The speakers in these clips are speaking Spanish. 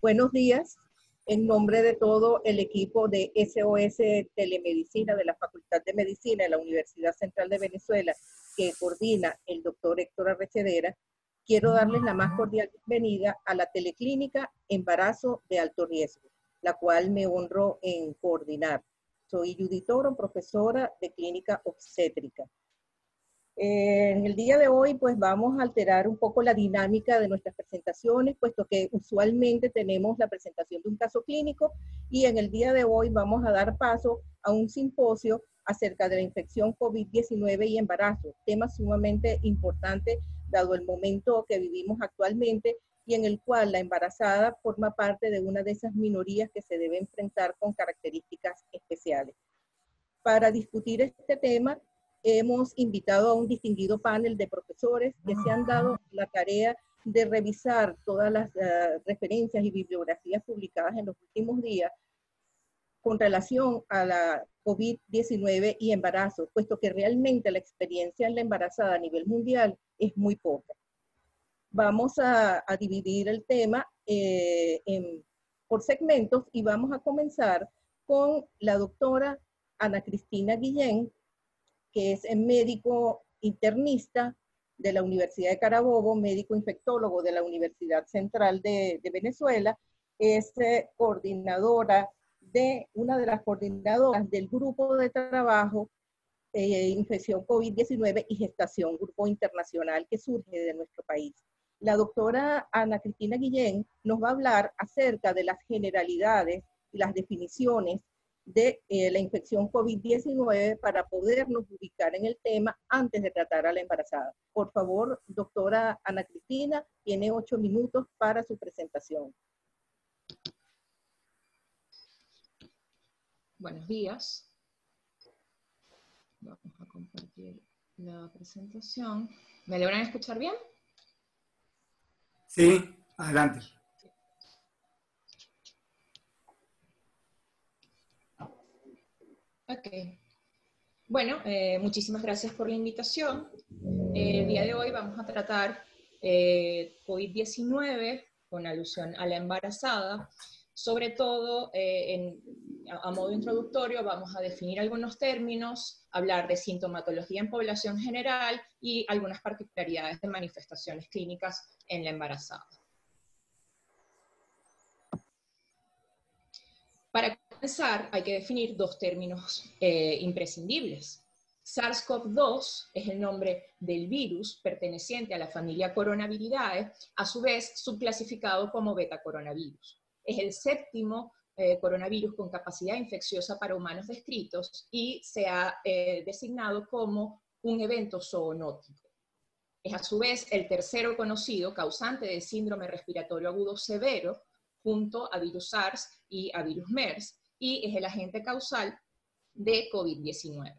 Buenos días. En nombre de todo el equipo de SOS Telemedicina de la Facultad de Medicina de la Universidad Central de Venezuela, que coordina el doctor Héctor Arrechedera, quiero darles la más cordial bienvenida a la teleclínica Embarazo de Alto Riesgo, la cual me honro en coordinar. Soy Judith Toro, profesora de clínica obstétrica. En el día de hoy, pues vamos a alterar un poco la dinámica de nuestras presentaciones, puesto que usualmente tenemos la presentación de un caso clínico y en el día de hoy vamos a dar paso a un simposio acerca de la infección COVID-19 y embarazo, tema sumamente importante dado el momento que vivimos actualmente y en el cual la embarazada forma parte de una de esas minorías que se debe enfrentar con características especiales. Para discutir este tema, hemos invitado a un distinguido panel de profesores que se han dado la tarea de revisar todas las referencias y bibliografías publicadas en los últimos días con relación a la COVID-19 y embarazo, puesto que realmente la experiencia en la embarazada a nivel mundial es muy poca. Vamos a dividir el tema por segmentos y vamos a comenzar con la doctora Ana Cristina Guillén, que es médico internista de la Universidad de Carabobo, médico infectólogo de la Universidad Central de Venezuela, es una de las coordinadoras del grupo de trabajo infección COVID-19 y gestación, grupo internacional que surge de nuestro país. La doctora Ana Cristina Guillén nos va a hablar acerca de las generalidades y las definiciones de la infección COVID-19 para podernos ubicar en el tema antes de tratar a la embarazada. Por favor, doctora Ana Cristina, tiene 8 minutos para su presentación. Buenos días. Vamos a compartir la presentación. ¿Me logran escuchar bien? Sí, adelante. Ok. Bueno, muchísimas gracias por la invitación. El día de hoy vamos a tratar COVID-19 con alusión a la embarazada. Sobre todo, a modo introductorio, vamos a definir algunos términos, hablar de sintomatología en población general y algunas particularidades de manifestaciones clínicas en la embarazada. Para comenzar, hay que definir dos términos imprescindibles. SARS-CoV-2 es el nombre del virus perteneciente a la familia Coronaviridae, a su vez subclasificado como beta-coronavirus. Es el séptimo coronavirus con capacidad infecciosa para humanos descritos y se ha designado como un evento zoonótico. Es a su vez el tercero conocido causante de síndrome respiratorio agudo severo, junto a virus SARS y a virus MERS, y es el agente causal de COVID-19.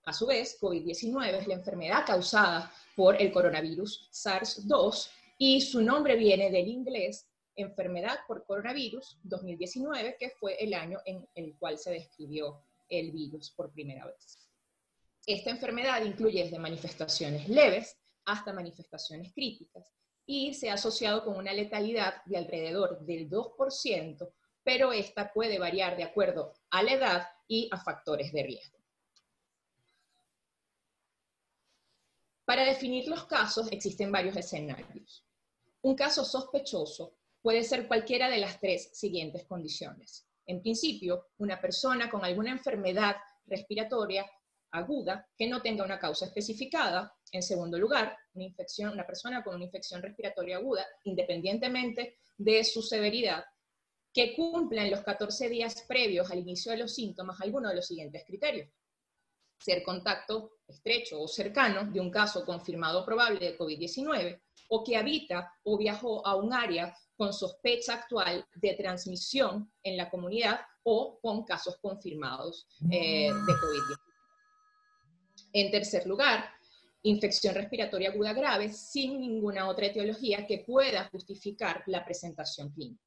A su vez, COVID-19 es la enfermedad causada por el coronavirus SARS-2 y su nombre viene del inglés enfermedad por coronavirus 2019, que fue el año en el cual se describió el virus por primera vez. Esta enfermedad incluye desde manifestaciones leves hasta manifestaciones críticas y se ha asociado con una letalidad de alrededor del 2%, pero esta puede variar de acuerdo a la edad y a factores de riesgo. Para definir los casos existen varios escenarios. Un caso sospechoso puede ser cualquiera de las tres siguientes condiciones. En principio, una persona con alguna enfermedad respiratoria aguda que no tenga una causa especificada. En segundo lugar, una persona con una infección respiratoria aguda, independientemente de su severidad, que cumpla en los 14 días previos al inicio de los síntomas alguno de los siguientes criterios. Ser contacto estrecho o cercano de un caso confirmado probable de COVID-19, o que habita o viajó a un área con sospecha actual de transmisión en la comunidad o con casos confirmados de COVID-19. En tercer lugar, infección respiratoria aguda grave sin ninguna otra etiología que pueda justificar la presentación clínica.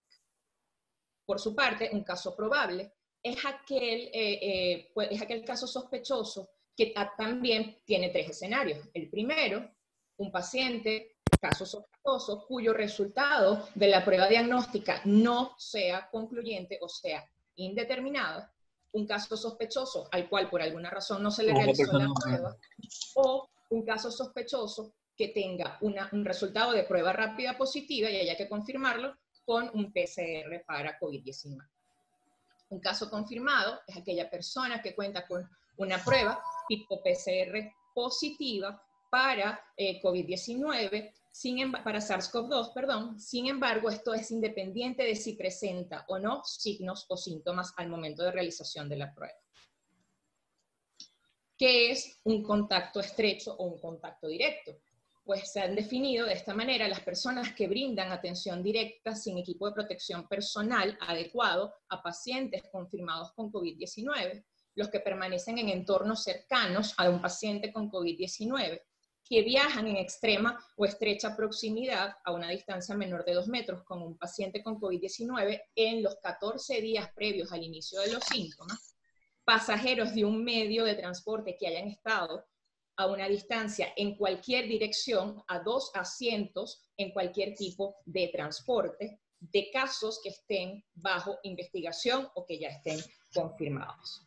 Por su parte, un caso probable es aquel caso sospechoso que también tiene tres escenarios. El primero, un paciente caso sospechoso cuyo resultado de la prueba diagnóstica no sea concluyente o sea indeterminado, un caso sospechoso al cual por alguna razón no se le realizó la prueba, o un caso sospechoso que tenga un resultado de prueba rápida positiva y haya que confirmarlo con un PCR para COVID-19. Un caso confirmado es aquella persona que cuenta con una prueba tipo PCR positiva para COVID-19, para SARS-CoV-2, perdón. Sin embargo, esto es independiente de si presenta o no signos o síntomas al momento de realización de la prueba. ¿Qué es un contacto estrecho o un contacto directo? Pues se han definido de esta manera las personas que brindan atención directa sin equipo de protección personal adecuado a pacientes confirmados con COVID-19, los que permanecen en entornos cercanos a un paciente con COVID-19, que viajan en extrema o estrecha proximidad a una distancia menor de 2 metros con un paciente con COVID-19 en los 14 días previos al inicio de los síntomas, pasajeros de un medio de transporte que hayan estado a una distancia en cualquier dirección, a 2 asientos en cualquier tipo de transporte, de casos que estén bajo investigación o que ya estén confirmados.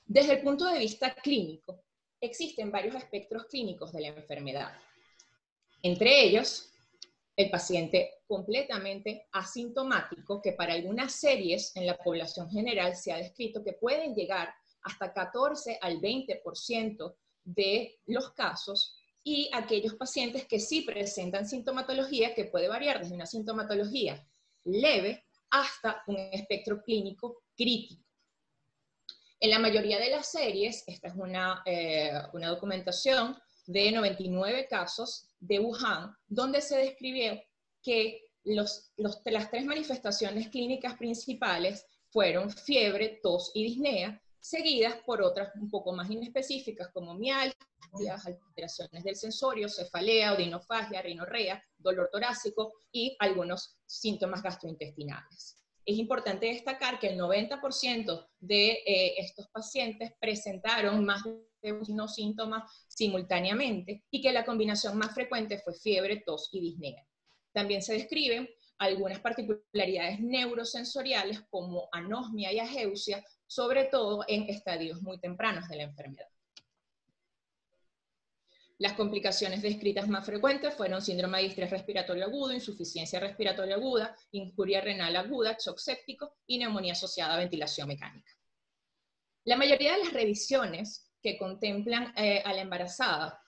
Desde el punto de vista clínico, existen varios espectros clínicos de la enfermedad. Entre ellos, el paciente completamente asintomático, que para algunas series en la población general se ha descrito que pueden llegar hasta 14 al 20% de los casos, y aquellos pacientes que sí presentan sintomatología que puede variar desde una sintomatología leve hasta un espectro clínico crítico. En la mayoría de las series, esta es una documentación de 99 casos de Wuhan, donde se describió que las 3 manifestaciones clínicas principales fueron fiebre, tos y disnea, seguidas por otras un poco más inespecíficas como mialgias, alteraciones del sensorio, cefalea, odinofagia, rinorrea, dolor torácico y algunos síntomas gastrointestinales. Es importante destacar que el 90% de estos pacientes presentaron más de un síntoma simultáneamente y que la combinación más frecuente fue fiebre, tos y disnea. También se describen algunas particularidades neurosensoriales como anosmia y ageusia, sobre todo en estadios muy tempranos de la enfermedad. Las complicaciones descritas más frecuentes fueron síndrome de distrés respiratorio agudo, insuficiencia respiratoria aguda, injuria renal aguda, shock séptico y neumonía asociada a ventilación mecánica. La mayoría de las revisiones que contemplan a la embarazada,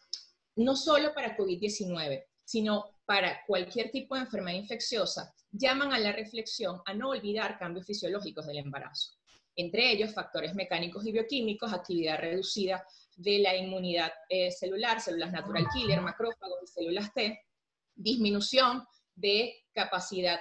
no solo para COVID-19, sino para cualquier tipo de enfermedad infecciosa, llaman a la reflexión a no olvidar cambios fisiológicos del embarazo. Entre ellos, factores mecánicos y bioquímicos, actividad reducida de la inmunidad celular, células natural killer, macrófagos y células T, disminución de capacidad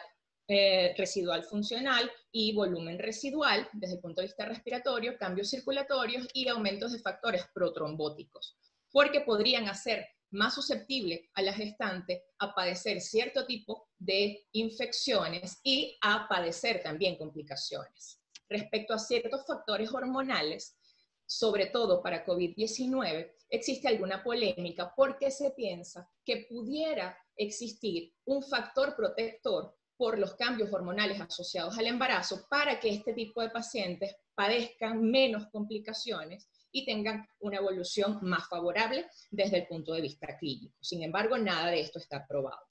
residual funcional y volumen residual desde el punto de vista respiratorio, cambios circulatorios y aumentos de factores protrombóticos, porque podrían hacer más susceptible a la gestante a padecer cierto tipo de infecciones y a padecer también complicaciones. Respecto a ciertos factores hormonales, sobre todo para COVID-19, existe alguna polémica porque se piensa que pudiera existir un factor protector por los cambios hormonales asociados al embarazo para que este tipo de pacientes padezcan menos complicaciones y tengan una evolución más favorable desde el punto de vista clínico. Sin embargo, nada de esto está probado.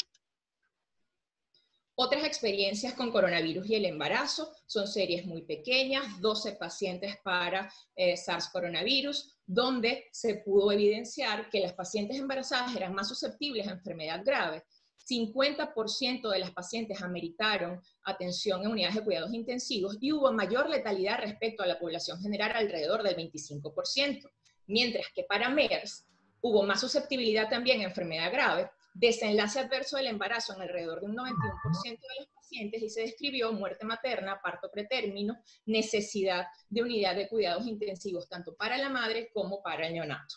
Otras experiencias con coronavirus y el embarazo son series muy pequeñas, 12 pacientes para SARS coronavirus, donde se pudo evidenciar que las pacientes embarazadas eran más susceptibles a enfermedad grave. 50% de las pacientes ameritaron atención en unidades de cuidados intensivos y hubo mayor letalidad respecto a la población general, alrededor del 25%, mientras que para MERS hubo más susceptibilidad también a enfermedad grave, desenlace adverso del embarazo en alrededor de un 91% de los pacientes y se describió muerte materna, parto pretérmino, necesidad de unidad de cuidados intensivos tanto para la madre como para el neonato.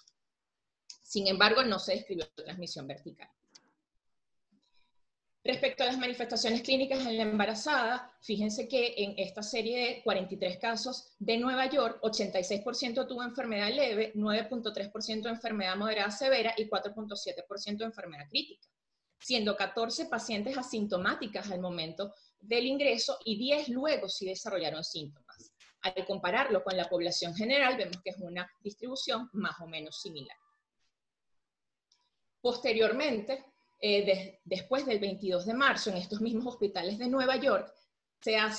Sin embargo, no se describió transmisión vertical. Respecto a las manifestaciones clínicas en la embarazada, fíjense que en esta serie de 43 casos de Nueva York, 86% tuvo enfermedad leve, 9.3% enfermedad moderada severa y 4.7% enfermedad crítica, siendo 14 pacientes asintomáticas al momento del ingreso y 10 luego sí desarrollaron síntomas. Al compararlo con la población general, vemos que es una distribución más o menos similar. Posteriormente, después del 22 de marzo, en estos mismos hospitales de Nueva York, se da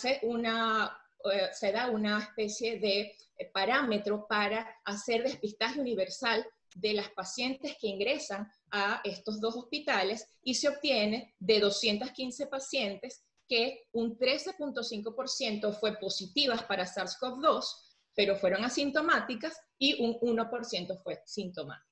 una especie de parámetro para hacer despistaje universal de las pacientes que ingresan a estos dos hospitales y se obtiene de 215 pacientes que un 13.5% fue positivas para SARS-CoV-2, pero fueron asintomáticas y un 1% fue sintomática.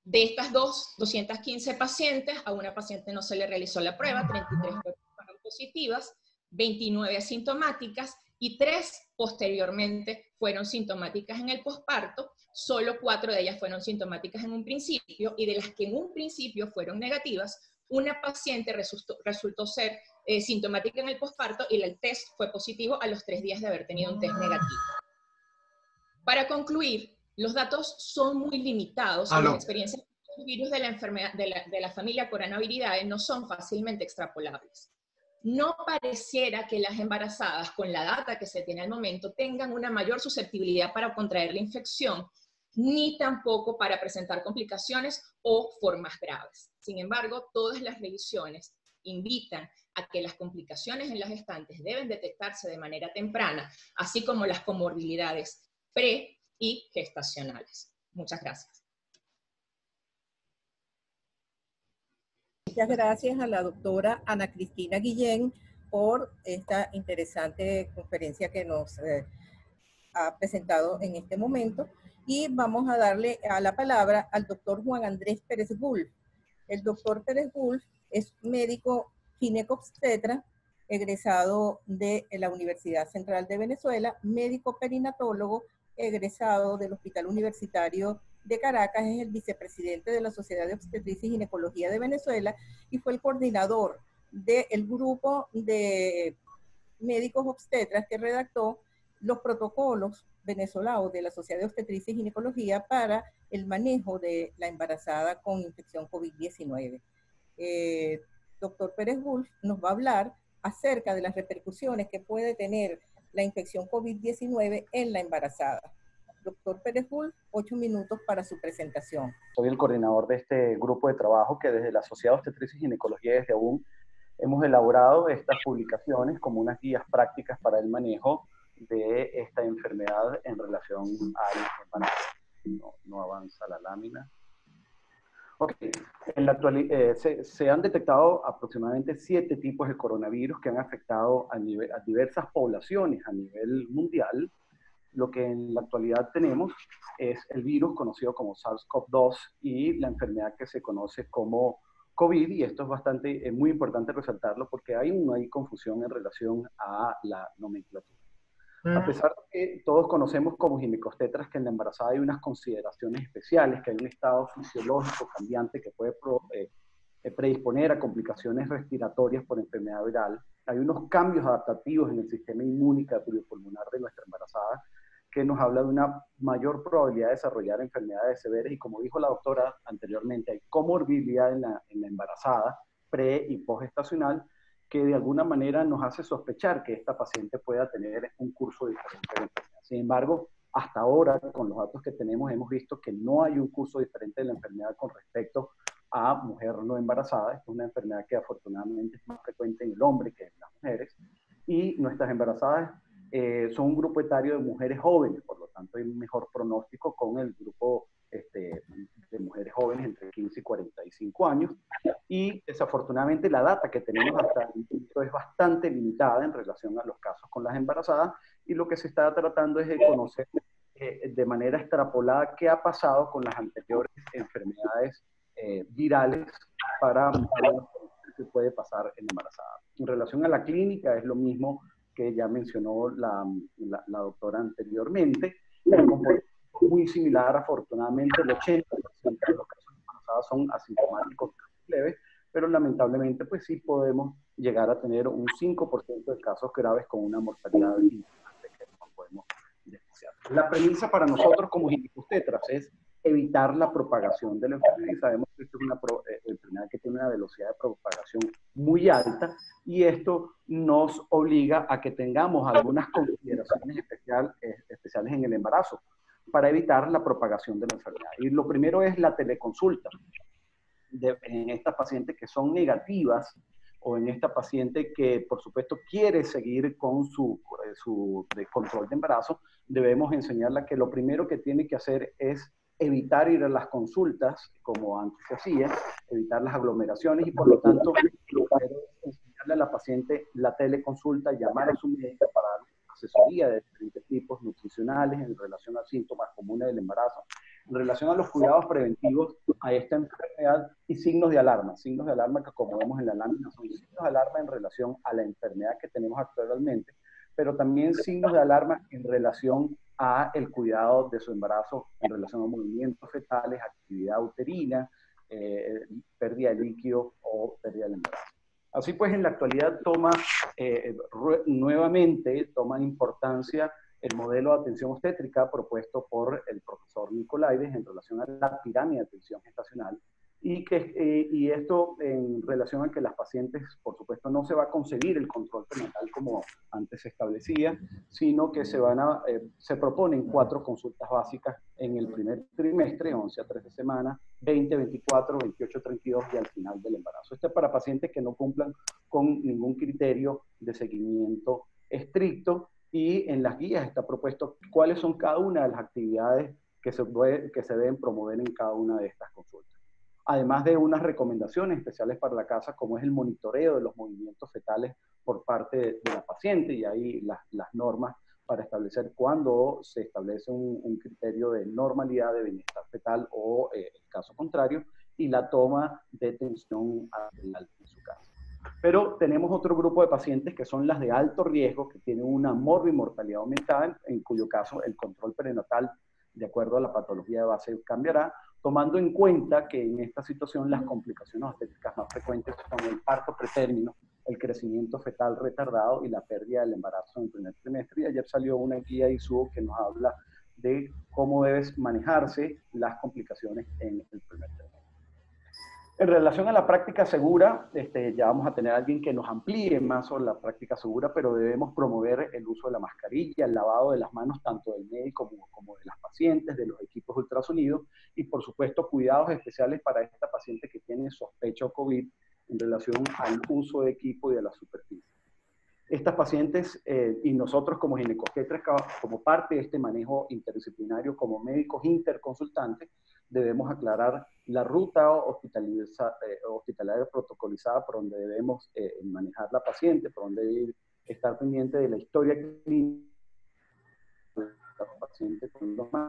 De estas 215 pacientes, a una paciente no se le realizó la prueba, 33 fueron positivas, 29 asintomáticas y 3 posteriormente fueron sintomáticas en el posparto. Solo 4 de ellas fueron sintomáticas en un principio y de las que en un principio fueron negativas, una paciente resultó ser sintomática en el posparto y el test fue positivo a los 3 días de haber tenido un test negativo. Para concluir, los datos son muy limitados y las experiencias de los virus de la enfermedad de la familia Coronaviridae no son fácilmente extrapolables. No pareciera que las embarazadas, con la data que se tiene al momento, tengan una mayor susceptibilidad para contraer la infección, ni tampoco para presentar complicaciones o formas graves. Sin embargo, todas las revisiones invitan a que las complicaciones en las gestantes deben detectarse de manera temprana, así como las comorbilidades pre- y gestacionales. Muchas gracias. Muchas gracias a la doctora Ana Cristina Guillén por esta interesante conferencia que nos ha presentado en este momento. Y vamos a darle a la palabra al doctor Juan Andrés Pérez Wolf. El doctor Pérez Wolf es médico ginecobstetra, egresado de la Universidad Central de Venezuela, médico perinatólogo, egresado del Hospital Universitario de Caracas, es el vicepresidente de la Sociedad de Obstetricia y Ginecología de Venezuela y fue el coordinador del grupo de médicos obstetras que redactó los protocolos venezolanos de la Sociedad de Obstetricia y Ginecología para el manejo de la embarazada con infección COVID-19. Doctor Pérez Wolf nos va a hablar acerca de las repercusiones que puede tener la infección COVID-19 en la embarazada. Doctor Pérez Wolf, 8 minutos para su presentación. Soy el coordinador de este grupo de trabajo que desde la Sociedad de Obstetricia y Ginecología desde AUN hemos elaborado estas publicaciones como unas guías prácticas para el manejo de esta enfermedad en relación al embarazo. No avanza la lámina. Ok, en la actualidad se han detectado aproximadamente 7 tipos de coronavirus que han afectado a diversas poblaciones a nivel mundial. Lo que en la actualidad tenemos es el virus conocido como SARS-CoV-2 y la enfermedad que se conoce como COVID, y esto es muy importante resaltarlo porque hay confusión en relación a la nomenclatura. A pesar de que todos conocemos como ginecobstetras que en la embarazada hay unas consideraciones especiales, que hay un estado fisiológico cambiante que puede predisponer a complicaciones respiratorias por enfermedad viral, hay unos cambios adaptativos en el sistema inmunológico de nuestra embarazada que nos habla de una mayor probabilidad de desarrollar enfermedades severas y, como dijo la doctora anteriormente, hay comorbilidad en la embarazada pre- y postgestacional que de alguna manera nos hace sospechar que esta paciente pueda tener un curso diferente de enfermedad. Sin embargo, hasta ahora, con los datos que tenemos, hemos visto que no hay un curso diferente de la enfermedad con respecto a mujer no embarazada. Esta es una enfermedad que afortunadamente es más frecuente en el hombre que en las mujeres. Y nuestras embarazadas son un grupo etario de mujeres jóvenes, por lo tanto hay un mejor pronóstico con el grupo de mujeres jóvenes entre 15 y 45 años. Y desafortunadamente la data que tenemos hasta el momento es bastante limitada en relación a los casos con las embarazadas, y lo que se está tratando es de conocer de manera extrapolada qué ha pasado con las anteriores enfermedades virales para qué puede pasar en la embarazada. En relación a la clínica es lo mismo que ya mencionó la doctora anteriormente. El comportamiento es muy similar, afortunadamente el 80% de los casos embarazadas son asintomáticos leves, pero lamentablemente pues sí podemos llegar a tener un 5% de casos graves con una mortalidad importante que no podemos despreciar. La premisa para nosotros como ginecobstetras es evitar la propagación de la enfermedad, y sabemos que esta es una enfermedad que tiene una velocidad de propagación muy alta, y esto nos obliga a que tengamos algunas consideraciones especiales en el embarazo para evitar la propagación de la enfermedad. Y lo primero es la teleconsulta. En estas pacientes que son negativas, o en esta paciente que por supuesto quiere seguir con su control de embarazo, debemos enseñarla que lo primero que tiene que hacer es evitar ir a las consultas como antes se hacía, evitar las aglomeraciones, y por lo tanto enseñarle a la paciente la teleconsulta, llamar a su médico para dar asesoría de diferentes tipos nutricionales en relación a síntomas comunes del embarazo, en relación a los cuidados preventivos a esta enfermedad, y signos de alarma que, como vemos en la lámina, son signos de alarma en relación a la enfermedad que tenemos actualmente, pero también signos de alarma en relación a el cuidado de su embarazo, en relación a movimientos fetales, actividad uterina, pérdida de líquido o pérdida del embarazo. Así pues, en la actualidad nuevamente toma importancia el modelo de atención obstétrica propuesto por el profesor Nicolaides en relación a la pirámide de atención gestacional, y esto en relación a que las pacientes, por supuesto, no se va a conseguir el control prenatal como antes se establecía, sino que se proponen 4 consultas básicas en el primer trimestre, 11 a 13 semanas, 20, 24, 28, 32 y al final del embarazo. Esto es para pacientes que no cumplan con ningún criterio de seguimiento estricto, y en las guías está propuesto cuáles son cada una de las actividades que se deben promover en cada una de estas consultas. Además de unas recomendaciones especiales para la casa, como es el monitoreo de los movimientos fetales por parte de la paciente, y ahí las normas para establecer cuándo se establece un criterio de normalidad de bienestar fetal o el caso contrario, y la toma de tensión arterial en su caso. Pero tenemos otro grupo de pacientes que son las de alto riesgo, que tienen una morbimortalidad aumentada, en cuyo caso el control prenatal, de acuerdo a la patología de base, cambiará, tomando en cuenta que en esta situación las complicaciones obstétricas más frecuentes son el parto pretérmino, el crecimiento fetal retardado y la pérdida del embarazo en el primer trimestre. Y ayer salió una guía ISUO que nos habla de cómo deben manejarse las complicaciones en el primer trimestre. En relación a la práctica segura, ya vamos a tener a alguien que nos amplíe más sobre la práctica segura, pero debemos promover el uso de la mascarilla, el lavado de las manos tanto del médico como de las pacientes, de los equipos ultrasonidos, y por supuesto cuidados especiales para esta paciente que tiene sospecha o COVID en relación al uso de equipo y de la superficie. Estas pacientes y nosotros como ginecobstetras, como parte de este manejo interdisciplinario, como médicos interconsultantes, debemos aclarar la ruta hospitalaria protocolizada por donde debemos manejar la paciente, por donde debe estar pendiente de la historia clínica de la paciente,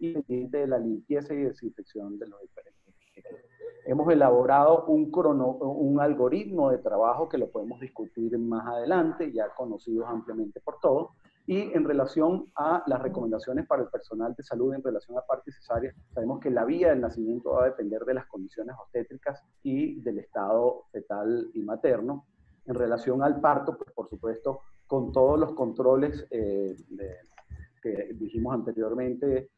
y pendiente de la limpieza y desinfección de los diferentes equipos. Hemos elaborado un algoritmo de trabajo que lo podemos discutir más adelante, ya conocidos ampliamente por todos, y en relación a las recomendaciones para el personal de salud en relación a parto y cesárea, sabemos que la vía del nacimiento va a depender de las condiciones obstétricas y del estado fetal y materno. En relación al parto, pues por supuesto, con todos los controles que dijimos anteriormente,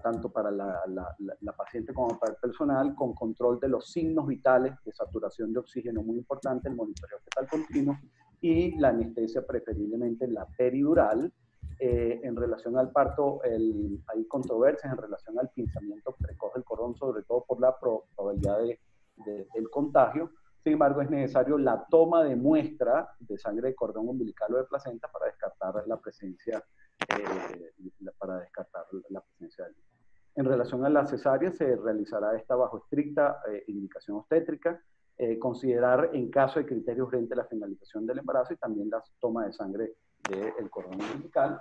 tanto para la paciente como para el personal, con control de los signos vitales de saturación de oxígeno muy importante, el monitoreo fetal continuo y la anestesia, preferiblemente la peridural. En relación al parto, hay controversias en relación al pinzamiento precoz del cordón, sobre todo por la probabilidad del contagio. Sin embargo, es necesario la toma de muestra de sangre de cordón umbilical o de placenta para descartar la presencia del virus. En relación a la cesárea, se realizará esta bajo estricta indicación obstétrica, considerar en caso de criterio urgente la finalización del embarazo y también la toma de sangre del cordón umbilical.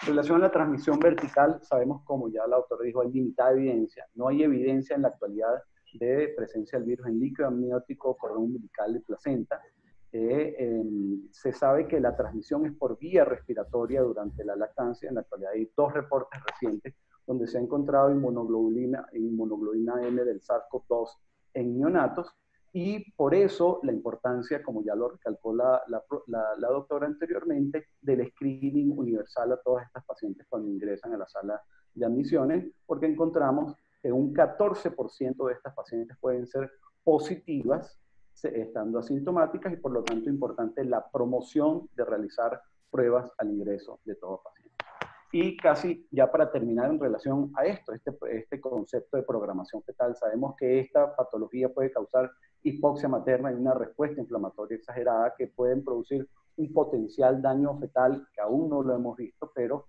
En relación a la transmisión vertical, sabemos, como ya la autora dijo, hay limitada evidencia. No hay evidencia en la actualidad de presencia del virus en líquido amniótico, cordón umbilical y placenta. Se sabe que la transmisión es por vía respiratoria durante la lactancia. En la actualidad hay 2 reportes recientes donde se ha encontrado inmunoglobulina M del SARS-CoV-2 en neonatos, Y por eso la importancia, como ya lo recalcó la doctora anteriormente, del screening universal a todas estas pacientes cuando ingresan a la sala de admisiones, porque encontramos que un 14% de estas pacientes pueden ser positivas estando asintomáticas y por lo tanto importante la promoción de realizar pruebas al ingreso de todo paciente. Y casi ya para terminar en relación a esto, este concepto de programación fetal, sabemos que esta patología puede causar hipoxia materna y una respuesta inflamatoria exagerada que pueden producir un potencial daño fetal que aún no lo hemos visto, pero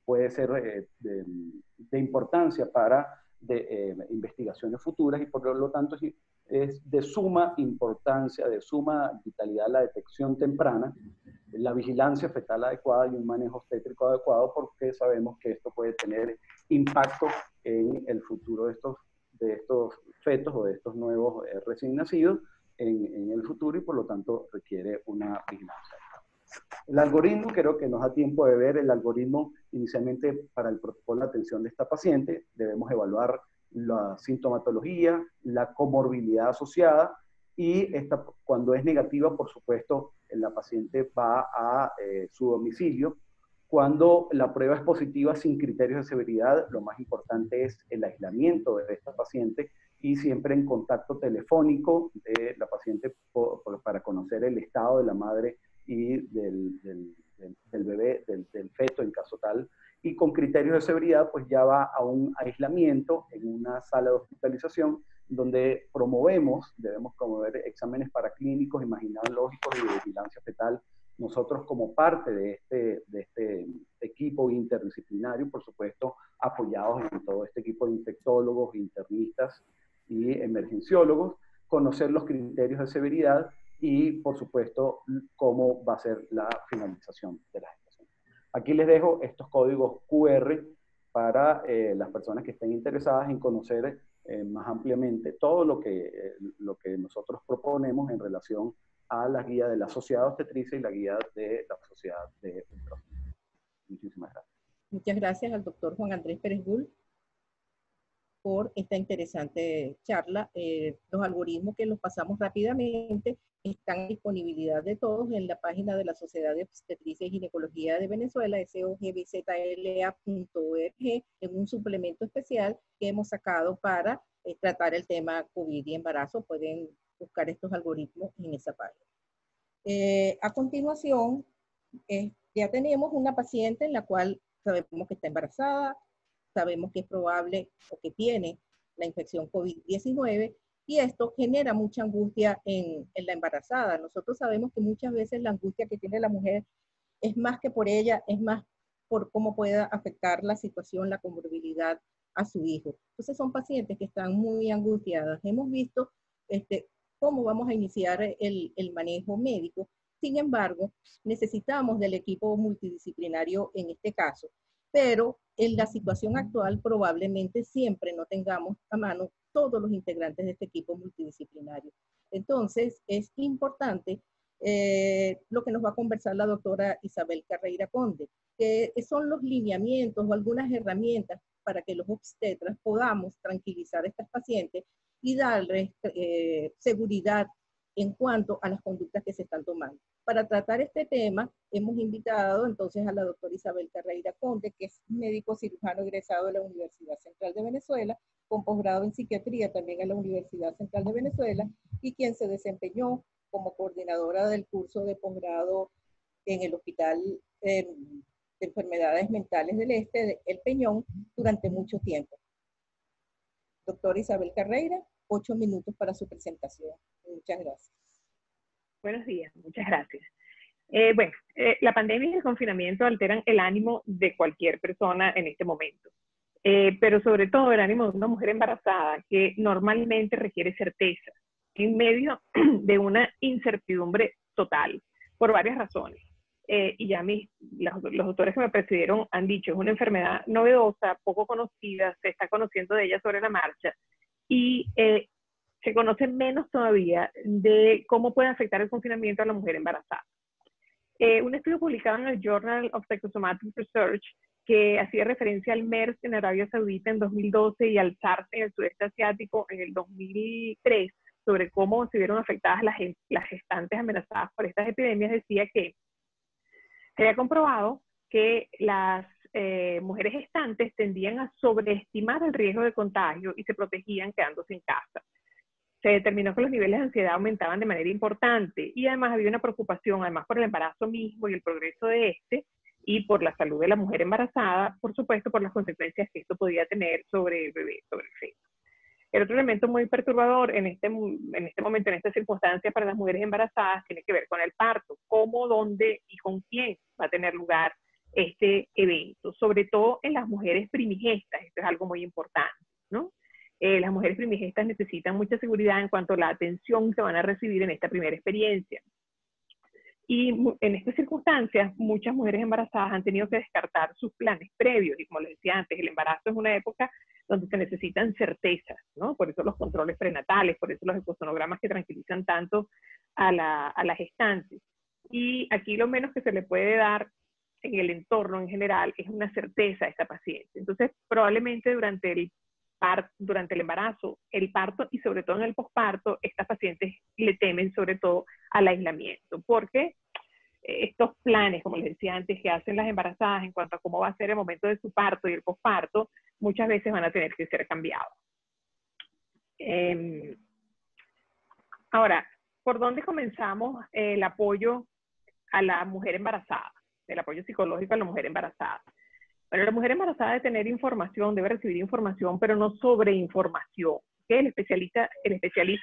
puede ser de importancia para investigaciones futuras y por lo tanto es de suma importancia, de suma vitalidad la detección temprana, la vigilancia fetal adecuada y un manejo obstétrico adecuado, porque sabemos que esto puede tener impacto en el futuro de estos fetos o de estos nuevos recién nacidos en el futuro y por lo tanto requiere una vigilancia. El algoritmo, creo que nos da tiempo de ver el algoritmo inicialmente para el protocolo de atención de esta paciente. Debemos evaluar la sintomatología, la comorbilidad asociada y cuando es negativa, por supuesto, la paciente va a su domicilio. Cuando la prueba es positiva sin criterios de severidad, lo más importante es el aislamiento de esta paciente y siempre en contacto telefónico de la paciente para conocer el estado de la madre y del bebé, del feto en caso tal, y con criterios de severidad pues ya va a un aislamiento en una sala de hospitalización donde debemos promover exámenes paraclínicos, imaginológicos y de vigilancia fetal. Nosotros como parte de este equipo interdisciplinario, por supuesto, apoyados en todo este equipo de infectólogos, internistas y emergenciólogos, conocer los criterios de severidad y, por supuesto, cómo va a ser la finalización de la gestación. Aquí les dejo estos códigos QR para las personas que estén interesadas en conocer más ampliamente todo lo que nosotros proponemos en relación a la guía de la Sociedad Obstetricia y la guía de la Sociedad de Ultrasonido. Muchísimas gracias. Muchas gracias al doctor Juan Andrés Pérez Bull por esta interesante charla. Los algoritmos que los pasamos rápidamente están en disponibilidad de todos en la página de la Sociedad de Obstetricia y Ginecología de Venezuela, sogbzla.org, en un suplemento especial que hemos sacado para tratar el tema COVID y embarazo. Pueden buscar estos algoritmos en esa página. A continuación, ya tenemos una paciente en la cual sabemos que está embarazada, sabemos que es probable o que tiene la infección COVID-19 y esto genera mucha angustia en la embarazada. Nosotros sabemos que muchas veces la angustia que tiene la mujer es más que por ella, es más por cómo pueda afectar la situación, la comorbilidad a su hijo. Entonces son pacientes que están muy angustiadas. Hemos visto cómo vamos a iniciar el manejo médico. Sin embargo, necesitamos del equipo multidisciplinario en este caso, pero en la situación actual probablemente siempre no tengamos a mano todos los integrantes de este equipo multidisciplinario. Entonces, es importante lo que nos va a conversar la doctora Isabel Carreira Conde, que son los lineamientos o algunas herramientas para que los obstetras podamos tranquilizar a estas pacientes y darles seguridad en cuanto a las conductas que se están tomando. Para tratar este tema, hemos invitado entonces a la doctora Isabel Carreira Conde, que es médico cirujano egresado de la Universidad Central de Venezuela, con posgrado en psiquiatría también en la Universidad Central de Venezuela, y quien se desempeñó como coordinadora del curso de posgrado en el Hospital de Enfermedades Mentales del Este, El Peñón, durante mucho tiempo. Doctora Isabel Carreira, 8 minutos para su presentación. Muchas gracias. Buenos días, muchas gracias. La pandemia y el confinamiento alteran el ánimo de cualquier persona en este momento, pero sobre todo el ánimo de una mujer embarazada que normalmente requiere certeza en medio de una incertidumbre total, por varias razones. Y ya los doctores que me precedieron han dicho, es una enfermedad novedosa, poco conocida, se está conociendo de ella sobre la marcha, y se conoce menos todavía de cómo puede afectar el confinamiento a la mujer embarazada. Un estudio publicado en el Journal of Psychosomatic Research que hacía referencia al MERS en Arabia Saudita en 2012 y al SARS en el sudeste asiático en el 2003, sobre cómo se vieron afectadas las gestantes amenazadas por estas epidemias, decía que se había comprobado que las mujeres gestantes tendían a sobreestimar el riesgo de contagio y se protegían quedándose en casa. Se determinó que los niveles de ansiedad aumentaban de manera importante y además había una preocupación, además por el embarazo mismo y el progreso de este, y por la salud de la mujer embarazada, por supuesto, por las consecuencias que esto podía tener sobre el bebé, sobre el feto. El otro elemento muy perturbador en este momento, en esta circunstancia para las mujeres embarazadas, tiene que ver con el parto, cómo, dónde y con quién va a tener lugar este evento, sobre todo en las mujeres primigestas. Esto es algo muy importante, ¿no? Las mujeres primigestas necesitan mucha seguridad en cuanto a la atención que van a recibir en esta primera experiencia. Y en estas circunstancias, muchas mujeres embarazadas han tenido que descartar sus planes previos. Y como les decía antes, el embarazo es una época donde se necesitan certezas, ¿no? Por eso los controles prenatales, por eso los ecosonogramas que tranquilizan tanto a la gestante. Y aquí lo menos que se le puede dar en el entorno en general es una certeza a esta paciente. Entonces, probablemente durante el embarazo, el parto y sobre todo en el posparto, estas pacientes le temen sobre todo al aislamiento, porque estos planes, como les decía antes, que hacen las embarazadas en cuanto a cómo va a ser el momento de su parto y el posparto, muchas veces van a tener que ser cambiados. Ahora, ¿por dónde comenzamos el apoyo a la mujer embarazada? El apoyo psicológico a la mujer embarazada. Bueno, la mujer embarazada debe tener información, debe recibir información, pero no sobreinformación. El especialista,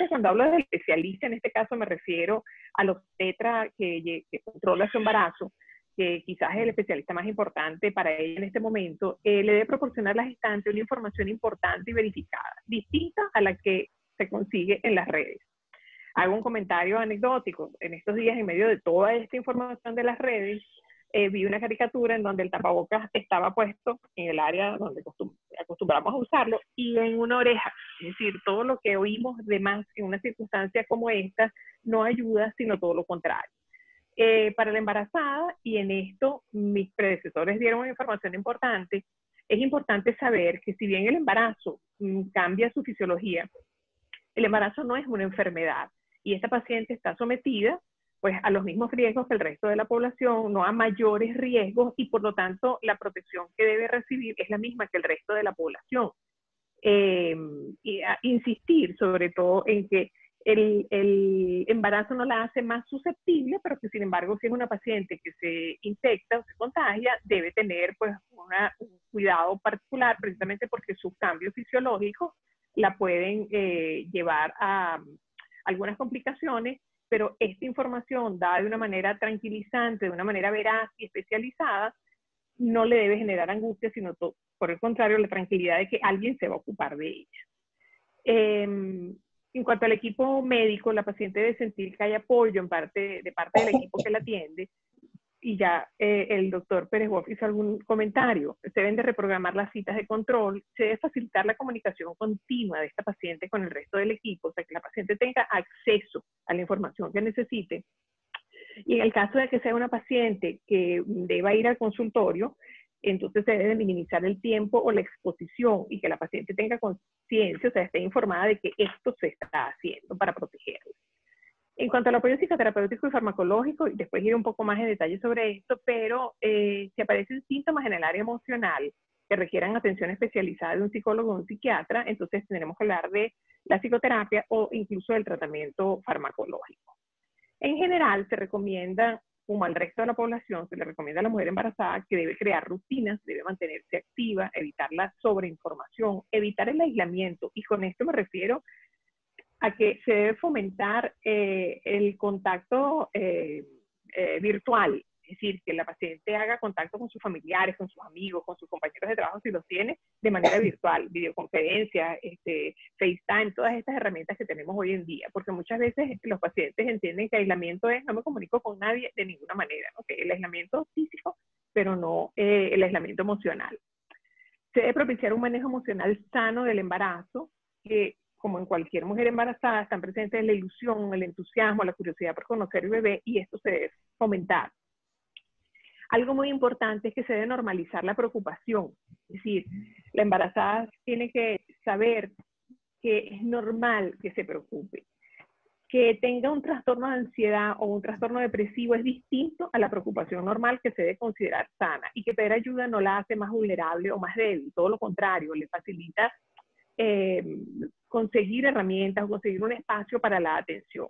cuando hablo del especialista, en este caso me refiero al obstetra que controla su embarazo, que quizás es el especialista más importante para ella en este momento, le debe proporcionar a la gestante una información importante y verificada, distinta a la que se consigue en las redes. Hago un comentario anecdótico. En estos días, en medio de toda esta información de las redes, vi una caricatura en donde el tapabocas estaba puesto en el área donde acostumbramos a usarlo y en una oreja. Es decir, todo lo que oímos de más en una circunstancia como esta no ayuda, sino todo lo contrario. Para la embarazada, y en esto mis predecesores dieron una información importante, es importante saber que si bien el embarazo cambia su fisiología, el embarazo no es una enfermedad y esta paciente está sometida pues a los mismos riesgos que el resto de la población, no a mayores riesgos, y por lo tanto la protección que debe recibir es la misma que el resto de la población. Insistir sobre todo en que el embarazo no la hace más susceptible, pero que sin embargo si es una paciente que se infecta o se contagia, debe tener pues un cuidado particular, precisamente porque sus cambios fisiológicos la pueden llevar a algunas complicaciones, pero esta información dada de una manera tranquilizante, de una manera veraz y especializada, no le debe generar angustia, sino por el contrario, la tranquilidad de que alguien se va a ocupar de ella. En cuanto al equipo médico, la paciente debe sentir que hay apoyo de parte del equipo que la atiende, y ya el doctor Pérez Wolf hizo algún comentario. Se deben de reprogramar las citas de control, se debe facilitar la comunicación continua de esta paciente con el resto del equipo, o sea, que la paciente tenga acceso a la información que necesite. Y en el caso de que sea una paciente que deba ir al consultorio, entonces se debe minimizar el tiempo o la exposición y que la paciente tenga conciencia, o sea, esté informada de que esto se está haciendo para protegerla. En cuanto al apoyo psicoterapéutico y farmacológico, y después ir un poco más en detalle sobre esto, pero si aparecen síntomas en el área emocional que requieran atención especializada de un psicólogo o un psiquiatra, entonces tendremos que hablar de la psicoterapia o incluso del tratamiento farmacológico. En general, se recomienda, como al resto de la población, se le recomienda a la mujer embarazada que debe crear rutinas, debe mantenerse activa, evitar la sobreinformación, evitar el aislamiento, y con esto me refiero a que se debe fomentar el contacto virtual, es decir, que la paciente haga contacto con sus familiares, con sus amigos, con sus compañeros de trabajo si los tiene, de manera virtual, videoconferencia, FaceTime, todas estas herramientas que tenemos hoy en día, porque muchas veces los pacientes entienden que aislamiento es no me comunico con nadie de ninguna manera, ¿no? Que el aislamiento físico, pero no el aislamiento emocional. Se debe propiciar un manejo emocional sano del embarazo, que como en cualquier mujer embarazada, están presentes la ilusión, el entusiasmo, la curiosidad por conocer el bebé, y esto se debe fomentar. Algo muy importante es que se debe normalizar la preocupación. Es decir, la embarazada tiene que saber que es normal que se preocupe. Que tenga un trastorno de ansiedad o un trastorno depresivo es distinto a la preocupación normal que se debe considerar sana, y que pedir ayuda no la hace más vulnerable o más débil, todo lo contrario, le facilita conseguir herramientas o conseguir un espacio para la atención.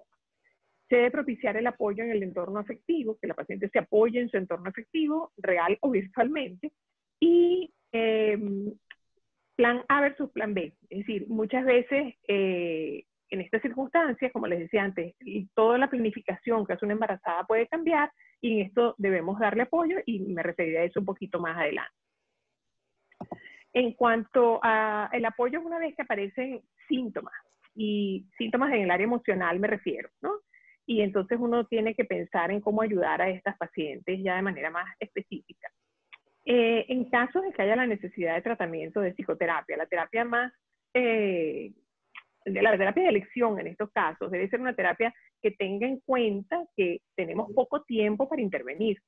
Se debe propiciar el apoyo en el entorno afectivo, que la paciente se apoye en su entorno afectivo, real o virtualmente, y plan A versus plan B. Es decir, muchas veces en estas circunstancias, como les decía antes, toda la planificación que hace una embarazada puede cambiar, y en esto debemos darle apoyo, y me referiré a eso un poquito más adelante. En cuanto al apoyo, una vez que aparecen síntomas, y síntomas en el área emocional me refiero, ¿no? Y entonces uno tiene que pensar en cómo ayudar a estas pacientes ya de manera más específica. En caso de que haya la necesidad de tratamiento de psicoterapia, la terapia más, la terapia de elección en estos casos debe ser una terapia que tenga en cuenta que tenemos poco tiempo para intervenir,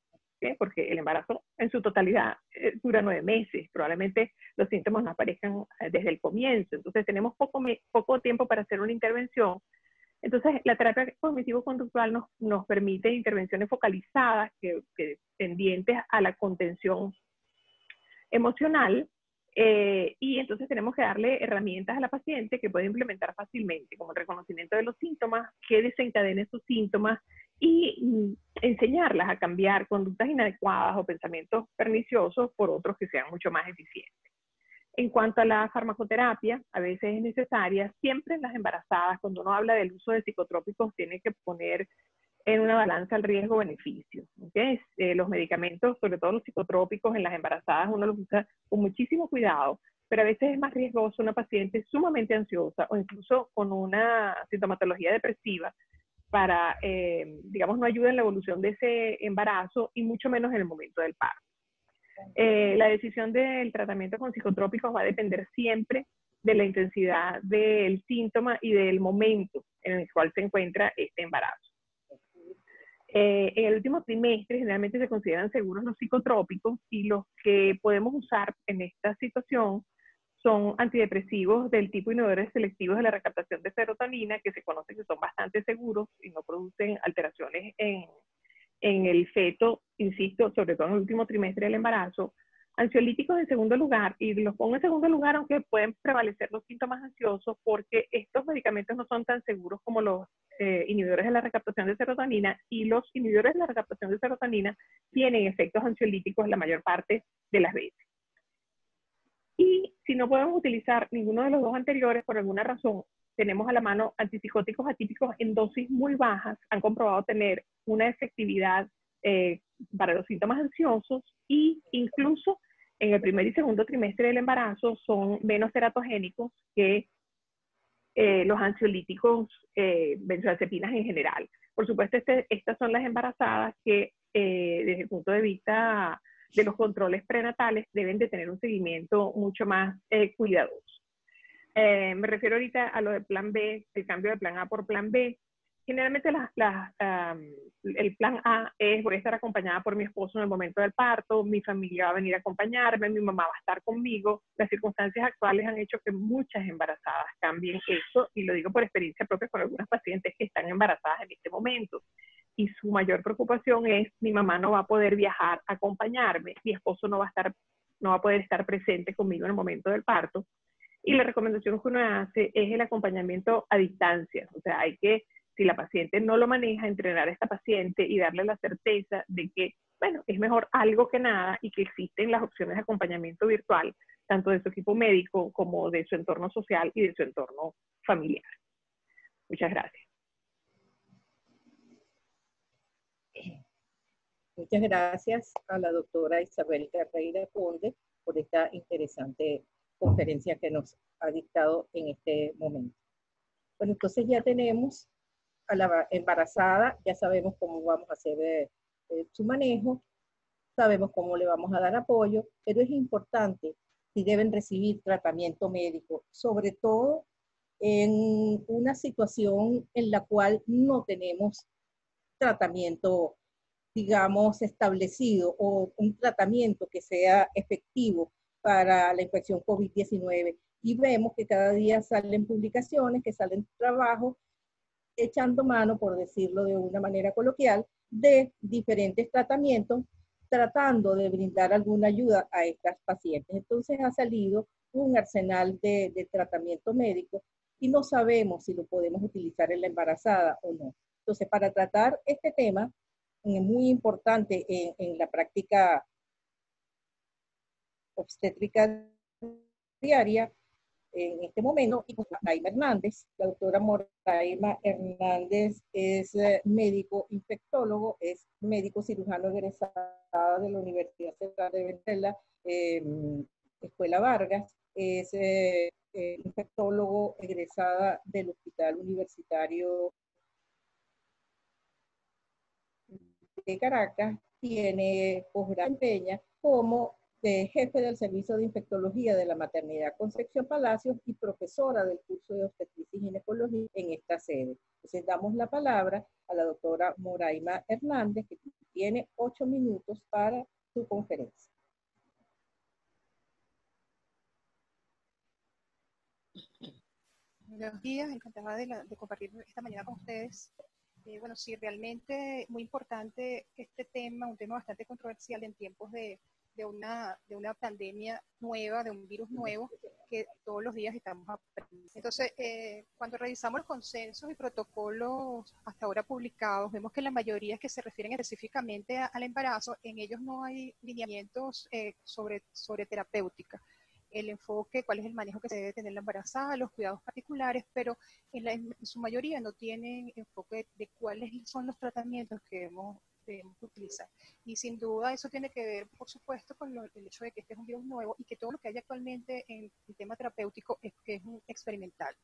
¿sí? Porque el embarazo en su totalidad dura 9 meses, probablemente los síntomas no aparezcan desde el comienzo, entonces tenemos poco tiempo para hacer una intervención. Entonces, la terapia cognitivo-conductual nos permite intervenciones focalizadas que tendientes a la contención emocional, y entonces tenemos que darle herramientas a la paciente que puede implementar fácilmente, como el reconocimiento de los síntomas, que desencadene esos síntomas, y enseñarlas a cambiar conductas inadecuadas o pensamientos perniciosos por otros que sean mucho más eficientes. En cuanto a la farmacoterapia, a veces es necesaria. Siempre en las embarazadas, cuando uno habla del uso de psicotrópicos, tiene que poner en una balanza el riesgo-beneficio. ¿Okay? Los medicamentos, sobre todo los psicotrópicos, en las embarazadas uno los usa con muchísimo cuidado, pero a veces es más riesgoso una paciente sumamente ansiosa o incluso con una sintomatología depresiva para, digamos, no ayuda en la evolución de ese embarazo y mucho menos en el momento del parto. La decisión del tratamiento con psicotrópicos va a depender siempre de la intensidad del síntoma y del momento en el cual se encuentra este embarazo. En el último trimestre generalmente se consideran seguros los psicotrópicos, y los que podemos usar en esta situación son antidepresivos del tipo inhibidores selectivos de la recaptación de serotonina, que se conoce que son bastante seguros y no producen alteraciones en el feto, insisto, sobre todo en el último trimestre del embarazo. Ansiolíticos en segundo lugar, y los pongo en segundo lugar aunque pueden prevalecer los síntomas ansiosos, porque estos medicamentos no son tan seguros como los inhibidores de la recaptación de serotonina, y los inhibidores de la recaptación de serotonina tienen efectos ansiolíticos la mayor parte de las veces. Y si no podemos utilizar ninguno de los dos anteriores por alguna razón, tenemos a la mano antipsicóticos atípicos en dosis muy bajas, han comprobado tener una efectividad para los síntomas ansiosos, y incluso en el primer y segundo trimestre del embarazo son menos teratogénicos que los ansiolíticos benzodiazepinas en general. Por supuesto, estas son las embarazadas que desde el punto de vista de los controles prenatales deben de tener un seguimiento mucho más cuidadoso. Me refiero ahorita a lo del plan B, el cambio de plan A por plan B. Generalmente el plan A es: voy a estar acompañada por mi esposo en el momento del parto, mi familia va a venir a acompañarme, mi mamá va a estar conmigo. Las circunstancias actuales han hecho que muchas embarazadas cambien eso, y lo digo por experiencia propia con algunas pacientes que están embarazadas en este momento. Y su mayor preocupación es: mi mamá no va a poder viajar a acompañarme, mi esposo no va a poder estar presente conmigo en el momento del parto. Y la recomendación que uno hace es el acompañamiento a distancia. O sea, hay que, si la paciente no lo maneja, entrenar a esta paciente y darle la certeza de que, bueno, es mejor algo que nada, y que existen las opciones de acompañamiento virtual, tanto de su equipo médico como de su entorno social y de su entorno familiar. Muchas gracias. Muchas gracias a la doctora Isabel Carreira Conde por esta interesante conferencia que nos ha dictado en este momento. Bueno, entonces ya tenemos a la embarazada, ya sabemos cómo vamos a hacer su manejo, sabemos cómo le vamos a dar apoyo, pero es importante si deben recibir tratamiento médico, sobre todo en una situación en la cual no tenemos tratamiento digamos, establecido o un tratamiento que sea efectivo para la infección COVID-19. Y vemos que cada día salen publicaciones, que salen trabajos echando mano, por decirlo de una manera coloquial, de diferentes tratamientos, tratando de brindar alguna ayuda a estas pacientes. Entonces ha salido un arsenal de tratamiento médico y no sabemos si lo podemos utilizar en la embarazada o no. Entonces, para tratar este tema, muy importante en la práctica obstétrica diaria, en este momento, y Moraima Hernández. La doctora Moraima Hernández es médico infectólogo, es médico cirujano egresada de la Universidad Central de Venezuela, Escuela Vargas, es infectólogo egresada del Hospital Universitario de Caracas, tiene posgrado en Peña como jefe del Servicio de Infectología de la Maternidad Concepción Palacios y profesora del curso de obstetricia y ginecología en esta sede. Entonces damos la palabra a la doctora Moraima Hernández, que tiene 8 minutos para su conferencia. Buenos días, encantada de compartir esta mañana con ustedes. Bueno, sí, realmente muy importante este tema, un tema bastante controversial en tiempos de una pandemia nueva, de un virus nuevo que todos los días estamos aprendiendo. Entonces, cuando revisamos los consensos y protocolos hasta ahora publicados, vemos que la mayoría que se refieren específicamente al embarazo, en ellos no hay lineamientos sobre terapéutica. El enfoque, cuál es el manejo que se debe tener la embarazada, los cuidados particulares, pero en su mayoría no tienen enfoque de cuáles son los tratamientos que debemos utilizar. Y sin duda eso tiene que ver, por supuesto, con el hecho de que este es un virus nuevo y que todo lo que hay actualmente en el tema terapéutico es experimental.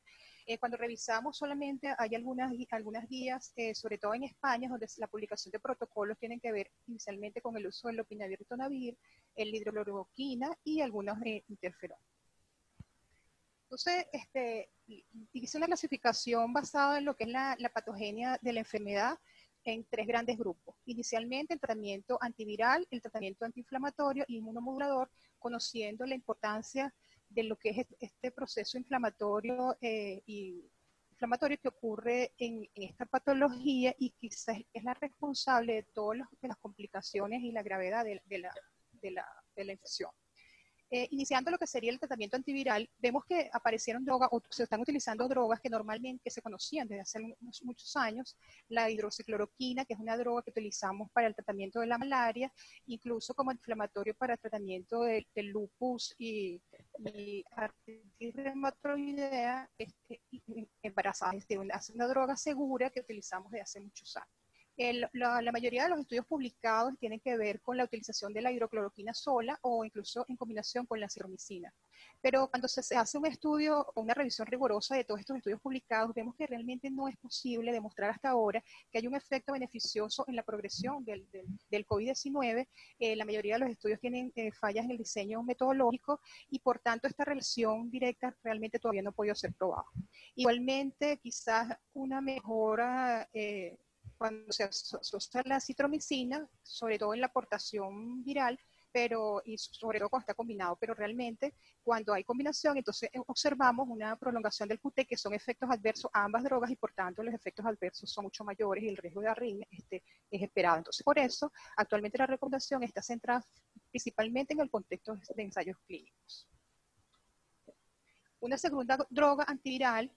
Cuando revisamos solamente hay algunas guías, sobre todo en España, donde la publicación de protocolos tienen que ver inicialmente con el uso del lopinavir y ritonavir, el hidrocloroquina y algunos interferón. Entonces, hice una clasificación basada en lo que es la patogenia de la enfermedad en 3 grandes grupos. Inicialmente, el tratamiento antiviral, el tratamiento antiinflamatorio y inmunomodulador, conociendo la importancia de lo que es este proceso inflamatorio que ocurre en esta patología y quizás es la responsable de todas las complicaciones y la gravedad de la infección. Iniciando lo que sería el tratamiento antiviral, vemos que aparecieron drogas o se están utilizando drogas que normalmente se conocían desde hace muchos años, la hidroxicloroquina, que es una droga que utilizamos para el tratamiento de la malaria, incluso como inflamatorio para el tratamiento del lupus y artritis reumatoidea embarazada. Es decir, es una droga segura que utilizamos desde hace muchos años. La mayoría de los estudios publicados tienen que ver con la utilización de la hidrocloroquina sola o incluso en combinación con la azithromicina. Pero cuando se hace un estudio o una revisión rigurosa de todos estos estudios publicados, vemos que realmente no es posible demostrar hasta ahora que hay un efecto beneficioso en la progresión del COVID-19. La mayoría de los estudios tienen fallas en el diseño metodológico y por tanto esta relación directa realmente todavía no ha podido ser probada. Igualmente, quizás una mejora cuando se asocia la citromicina, sobre todo en la aportación viral, y sobre todo cuando está combinado, pero realmente cuando hay combinación, entonces observamos una prolongación del QT, que son efectos adversos a ambas drogas y por tanto los efectos adversos son mucho mayores y el riesgo de arritmia es esperado. Entonces, por eso, actualmente la recomendación está centrada principalmente en el contexto de ensayos clínicos. Una segunda droga antiviral,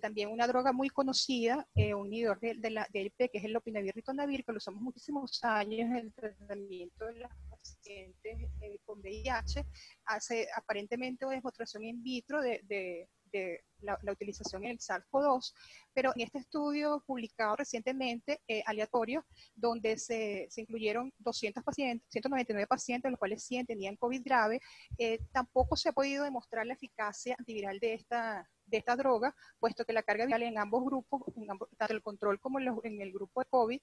también una droga muy conocida, un inhibidor del P, que es el lopinavir ritonavir, que lo usamos muchísimos años en el tratamiento de las pacientes con VIH, hace aparentemente una demostración in vitro de la utilización en el SARS-CoV-2, pero en este estudio publicado recientemente, aleatorio, donde se incluyeron 200 pacientes, 199 pacientes, los cuales 100 tenían COVID grave, tampoco se ha podido demostrar la eficacia antiviral de esta droga, puesto que la carga viral en ambos grupos, tanto el control como en el grupo de COVID,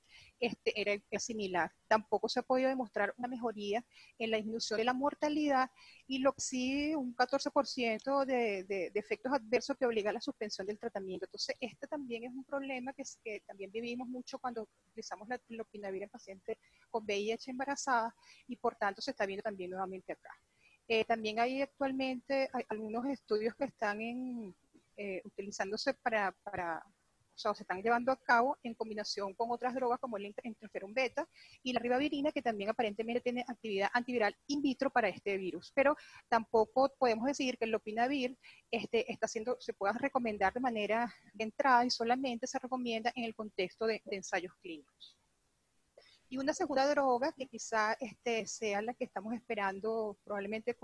era similar. Tampoco se ha podido demostrar una mejoría en la disminución de la mortalidad y lo que sí un 14% de efectos adversos que obliga a la suspensión del tratamiento. Entonces, este también es un problema que también vivimos mucho cuando utilizamos la lopinavir en pacientes con VIH embarazadas y por tanto se está viendo también nuevamente acá. También hay actualmente algunos estudios que están utilizándose o sea, se están llevando a cabo en combinación con otras drogas como el interferón beta y la ribavirina, que también aparentemente tiene actividad antiviral in vitro para este virus. Pero tampoco podemos decir que el lopinavir se pueda recomendar de manera de entrada y solamente se recomienda en el contexto de ensayos clínicos. Y una segunda droga que quizá sea la que estamos esperando probablemente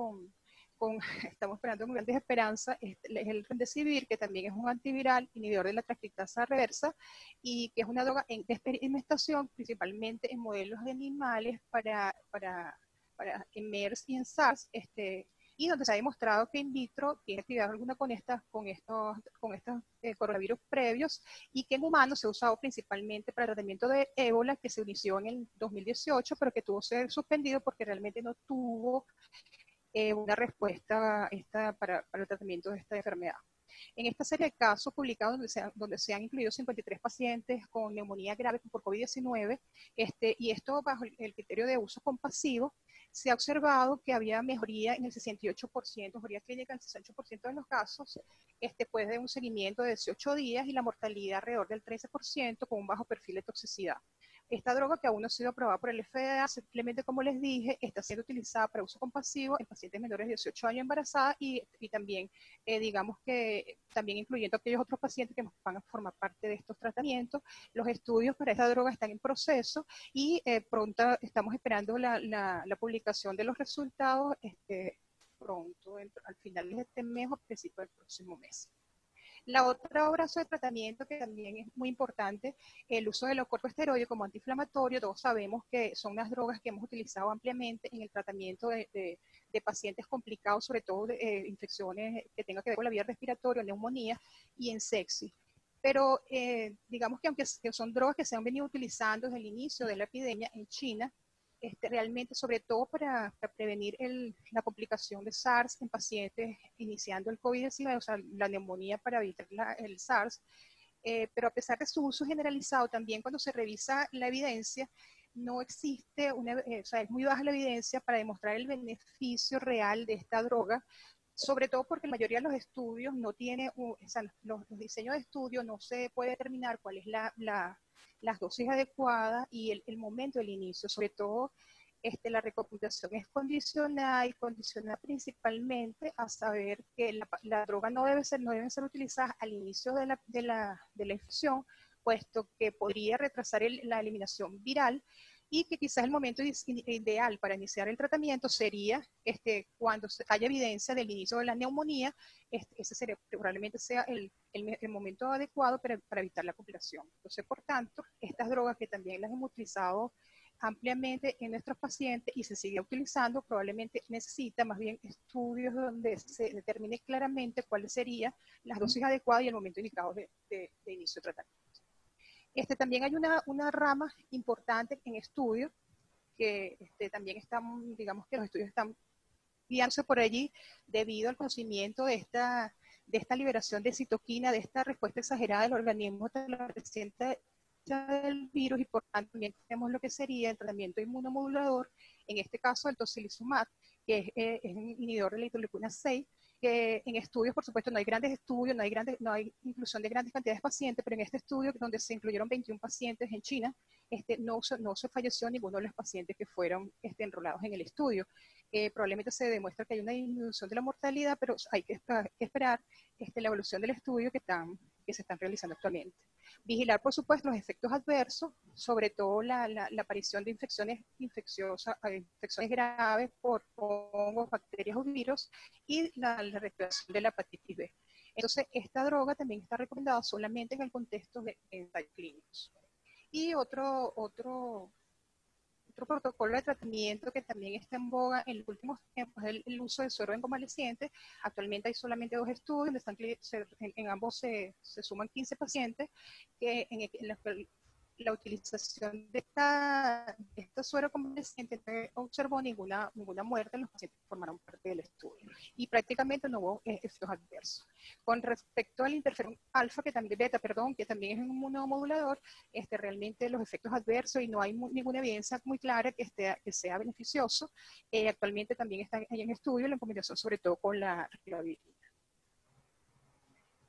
estamos esperando con grandes esperanzas, es el remdesivir, que también es un antiviral, inhibidor de la transcriptasa reversa, y que es una droga de experimentación, principalmente en modelos de animales para en MERS y en SARS, y donde se ha demostrado que in vitro tiene actividad alguna con estos coronavirus previos, y que en humanos se ha usado principalmente para el tratamiento de ébola, que se inició en el 2018, pero que tuvo que ser suspendido porque realmente no tuvo una respuesta para el tratamiento de esta enfermedad. En esta serie de casos publicados donde se han incluido 53 pacientes con neumonía grave por COVID-19, y esto bajo el criterio de uso compasivo, se ha observado que había mejoría en el 68%, mejoría clínica en el 68% de los casos, después de un seguimiento de 18 días y la mortalidad alrededor del 13% con un bajo perfil de toxicidad. Esta droga, que aún no ha sido aprobada por el FDA, simplemente como les dije, está siendo utilizada para uso compasivo en pacientes menores de 18 años embarazadas y también, digamos que, también incluyendo aquellos otros pacientes que van a formar parte de estos tratamientos. Los estudios para esta droga están en proceso y pronto estamos esperando la publicación de los resultados pronto, al final de este mes o a principios del próximo mes. La otra brazo de tratamiento que también es muy importante, el uso de los corticosteroides como antiinflamatorio. Todos sabemos que son unas drogas que hemos utilizado ampliamente en el tratamiento de pacientes complicados, sobre todo de infecciones que tengan que ver con la vía respiratoria, neumonía y en sepsis. Pero digamos que aunque son drogas que se han venido utilizando desde el inicio de la epidemia en China, realmente, sobre todo para prevenir la complicación de SARS en pacientes iniciando el COVID-19, o sea, la neumonía para evitar el SARS, pero a pesar de su uso generalizado, también cuando se revisa la evidencia, no existe, o sea, es muy baja la evidencia para demostrar el beneficio real de esta droga, sobre todo porque la mayoría de los estudios no tiene, o sea, los diseños de estudio no se puede determinar cuál es las dosis adecuadas y el momento del inicio. Sobre todo, la recomendación es condicionada y condicionada principalmente a saber que la droga no deben ser utilizadas al inicio de la infección, puesto que podría retrasar la eliminación viral, y que quizás el momento ideal para iniciar el tratamiento sería cuando haya evidencia del inicio de la neumonía. Ese probablemente sea el momento adecuado para evitar la complicación. Entonces, por tanto, estas drogas, que también las hemos utilizado ampliamente en nuestros pacientes y se sigue utilizando, probablemente necesita más bien estudios donde se determine claramente cuáles serían las dosis adecuadas y el momento indicado de inicio de tratamiento. También hay una rama importante en estudios que también están, digamos que los estudios están guiándose por allí debido al conocimiento de esta liberación de citoquina, de esta respuesta exagerada del organismo a la presencia del virus, y por tanto también tenemos lo que sería el tratamiento inmunomodulador, en este caso el tocilizumab, que es un inhibidor de la interleucina 6, que en estudios, por supuesto, no hay grandes estudios, no hay inclusión de grandes cantidades de pacientes, pero en este estudio, donde se incluyeron 21 pacientes en China, no se falleció ninguno de los pacientes que fueron enrolados en el estudio. Probablemente se demuestra que hay una disminución de la mortalidad, pero hay que esperar la evolución del estudio que se están realizando actualmente. Vigilar, por supuesto, los efectos adversos, sobre todo la aparición de infecciones infecciosas, infecciones graves por hongos, bacterias o virus, y la reactivación de la hepatitis B. Entonces, esta droga también está recomendada solamente en el contexto de ensayos clínicos. Y Otro protocolo de tratamiento que también está en boga en los últimos tiempos es el uso de suero en convalecientes. Actualmente hay solamente 2 estudios, donde en ambos se suman 15 pacientes, que en los que la utilización de esta suero convaleciente no observó ninguna muerte en los pacientes que formaron parte del estudio. Y prácticamente no hubo efectos adversos. Con respecto al interferón alfa, que también es un inmunomodulador, realmente los efectos adversos y no hay ninguna evidencia muy clara que sea beneficioso. Actualmente también está en estudio la combinación sobre todo con la ribavirin.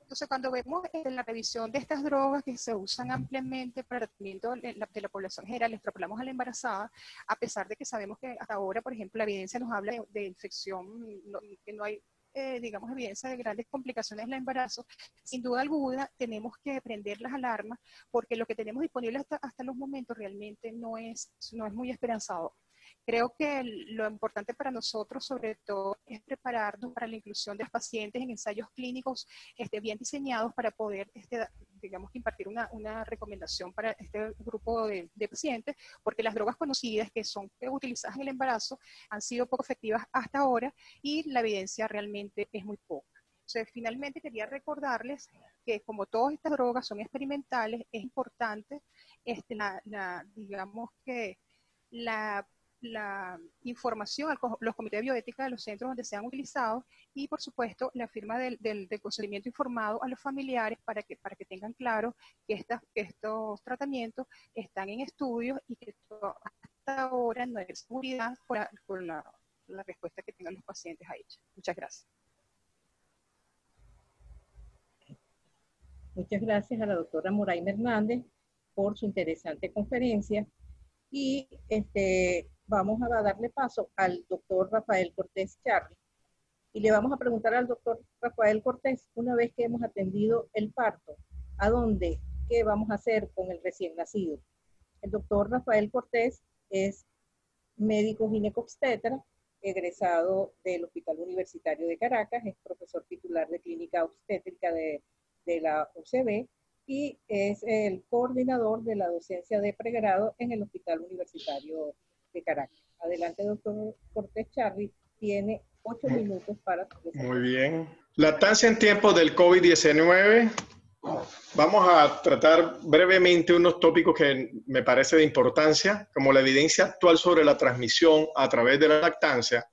Entonces, cuando vemos en la revisión de estas drogas que se usan ampliamente para el tratamiento de la población general, extrapolamos a la embarazada, a pesar de que sabemos que hasta ahora, por ejemplo, la evidencia nos habla de infección, que no hay, digamos, evidencia de grandes complicaciones en el embarazo, sin duda alguna tenemos que prender las alarmas, porque lo que tenemos disponible hasta los momentos realmente no es muy esperanzador. Creo que lo importante para nosotros, sobre todo, es prepararnos para la inclusión de los pacientes en ensayos clínicos bien diseñados para poder, digamos, impartir una recomendación para este grupo de pacientes, porque las drogas conocidas que son utilizadas en el embarazo han sido poco efectivas hasta ahora y la evidencia realmente es muy poca. Entonces, finalmente quería recordarles que como todas estas drogas son experimentales, es importante, digamos que la información a los comités de bioética de los centros donde se han utilizado y, por supuesto, la firma del consentimiento informado a los familiares para que tengan claro que estos tratamientos están en estudios y que hasta ahora no hay seguridad con la respuesta que tengan los pacientes a ella. Muchas gracias. Muchas gracias a la doctora Moraima Hernández por su interesante conferencia. Y vamos a darle paso al doctor Rafael Cortés Charri. Y le vamos a preguntar al doctor Rafael Cortés, una vez que hemos atendido el parto, ¿a dónde? ¿Qué vamos a hacer con el recién nacido? El doctor Rafael Cortés es médico ginecobstetra, egresado del Hospital Universitario de Caracas, es profesor titular de Clínica Obstétrica de la UCB, y es el coordinador de la docencia de pregrado en el Hospital Universitario de Caracas. Adelante, doctor Cortés Charri, tiene 8 minutos para... Muy bien. Lactancia en tiempos del COVID-19. Vamos a tratar brevemente unos tópicos que me parece de importancia, como la evidencia actual sobre la transmisión a través de la lactancia,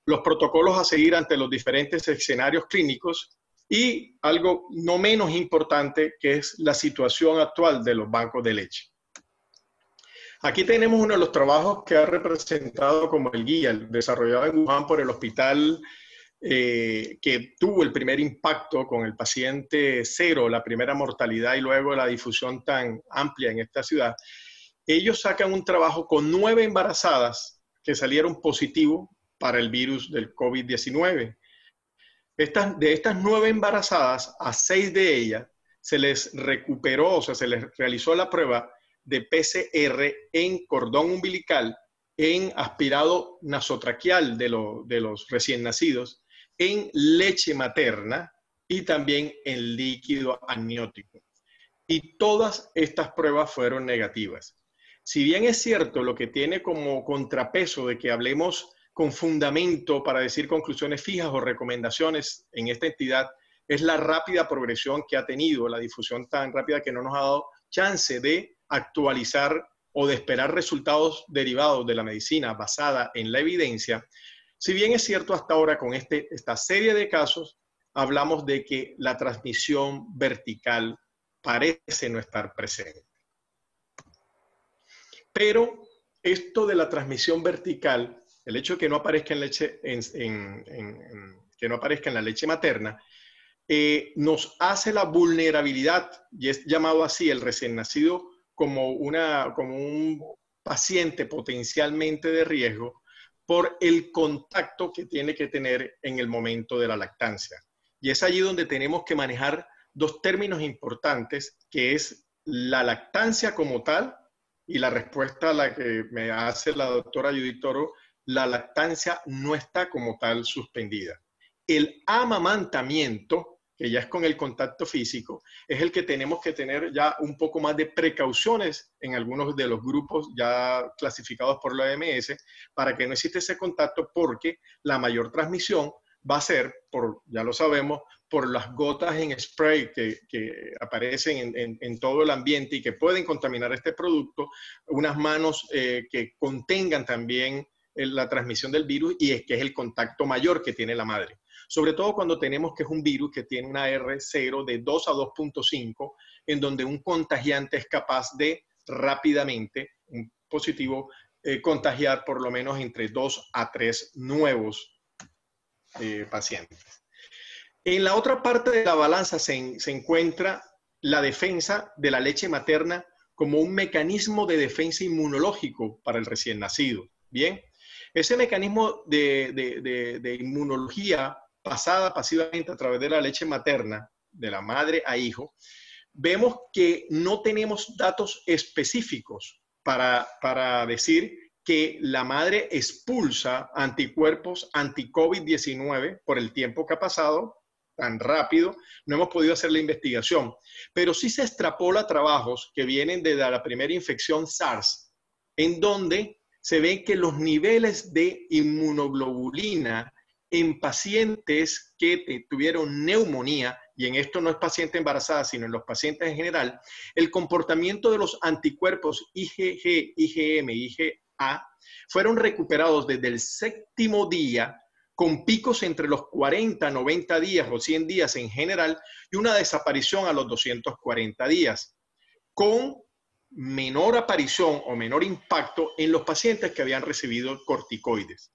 los protocolos a seguir ante los diferentes escenarios clínicos, y algo no menos importante, que es la situación actual de los bancos de leche. Aquí tenemos uno de los trabajos que ha representado como el guía, desarrollado en Wuhan por el hospital que tuvo el primer impacto con el paciente cero, la primera mortalidad y luego la difusión tan amplia en esta ciudad. Ellos sacan un trabajo con 9 embarazadas que salieron positivos para el virus del COVID-19. De estas 9 embarazadas, a 6 de ellas se les recuperó, o sea, se les realizó la prueba de PCR en cordón umbilical, en aspirado nasotraqueal de los recién nacidos, en leche materna y también en líquido amniótico. Y todas estas pruebas fueron negativas. Si bien es cierto, lo que tiene como contrapeso de que hablemos con fundamento para decir conclusiones fijas o recomendaciones en esta entidad, es la rápida progresión que ha tenido, la difusión tan rápida que no nos ha dado chance de actualizar o de esperar resultados derivados de la medicina basada en la evidencia. Si bien es cierto, hasta ahora con esta serie de casos hablamos de que la transmisión vertical parece no estar presente. Pero esto de la transmisión vertical, el hecho de que no aparezca en leche, que no aparezca en la leche materna, nos hace la vulnerabilidad, y es llamado así el recién nacido como un paciente potencialmente de riesgo por el contacto que tiene que tener en el momento de la lactancia. Y es allí donde tenemos que manejar 2 términos importantes, que es la lactancia como tal, y la respuesta a la que me hace la doctora Judith Toro: la lactancia no está como tal suspendida. El amamantamiento, que ya es con el contacto físico, es el que tenemos que tener ya un poco más de precauciones en algunos de los grupos ya clasificados por la OMS para que no exista ese contacto, porque la mayor transmisión va a ser, ya lo sabemos, por las gotas en spray que aparecen en todo el ambiente y que pueden contaminar este producto, unas manos que contengan también la transmisión del virus, y es que es el contacto mayor que tiene la madre. Sobre todo cuando tenemos que es un virus que tiene una R0 de 2 a 2.5, en donde un contagiante es capaz de rápidamente, un positivo, contagiar por lo menos entre 2 a 3 nuevos pacientes. En la otra parte de la balanza se encuentra la defensa de la leche materna como un mecanismo de defensa inmunológico para el recién nacido. Bien, ese mecanismo de inmunología pasada pasivamente a través de la leche materna, de la madre a hijo, vemos que no tenemos datos específicos para decir que la madre expulsa anticuerpos anti-COVID-19 por el tiempo que ha pasado, tan rápido. No hemos podido hacer la investigación, pero sí se extrapola trabajos que vienen de la primera infección SARS, en donde se ve que los niveles de inmunoglobulina en pacientes que tuvieron neumonía, y en esto no es paciente embarazada, sino en los pacientes en general, el comportamiento de los anticuerpos IgG, IgM, IgA fueron recuperados desde el 7º día, con picos entre los 40, 90 días o 100 días en general, y una desaparición a los 240 días, con menor aparición o menor impacto en los pacientes que habían recibido corticoides.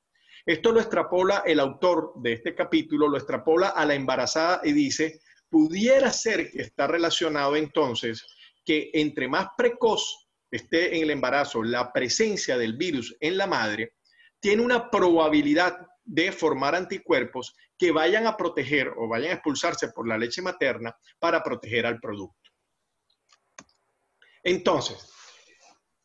Esto lo extrapola el autor de este capítulo, lo extrapola a la embarazada y dice, pudiera ser que está relacionado entonces que entre más precoz esté en el embarazo la presencia del virus en la madre, tiene una probabilidad de formar anticuerpos que vayan a proteger o vayan a expulsarse por la leche materna para proteger al producto. Entonces,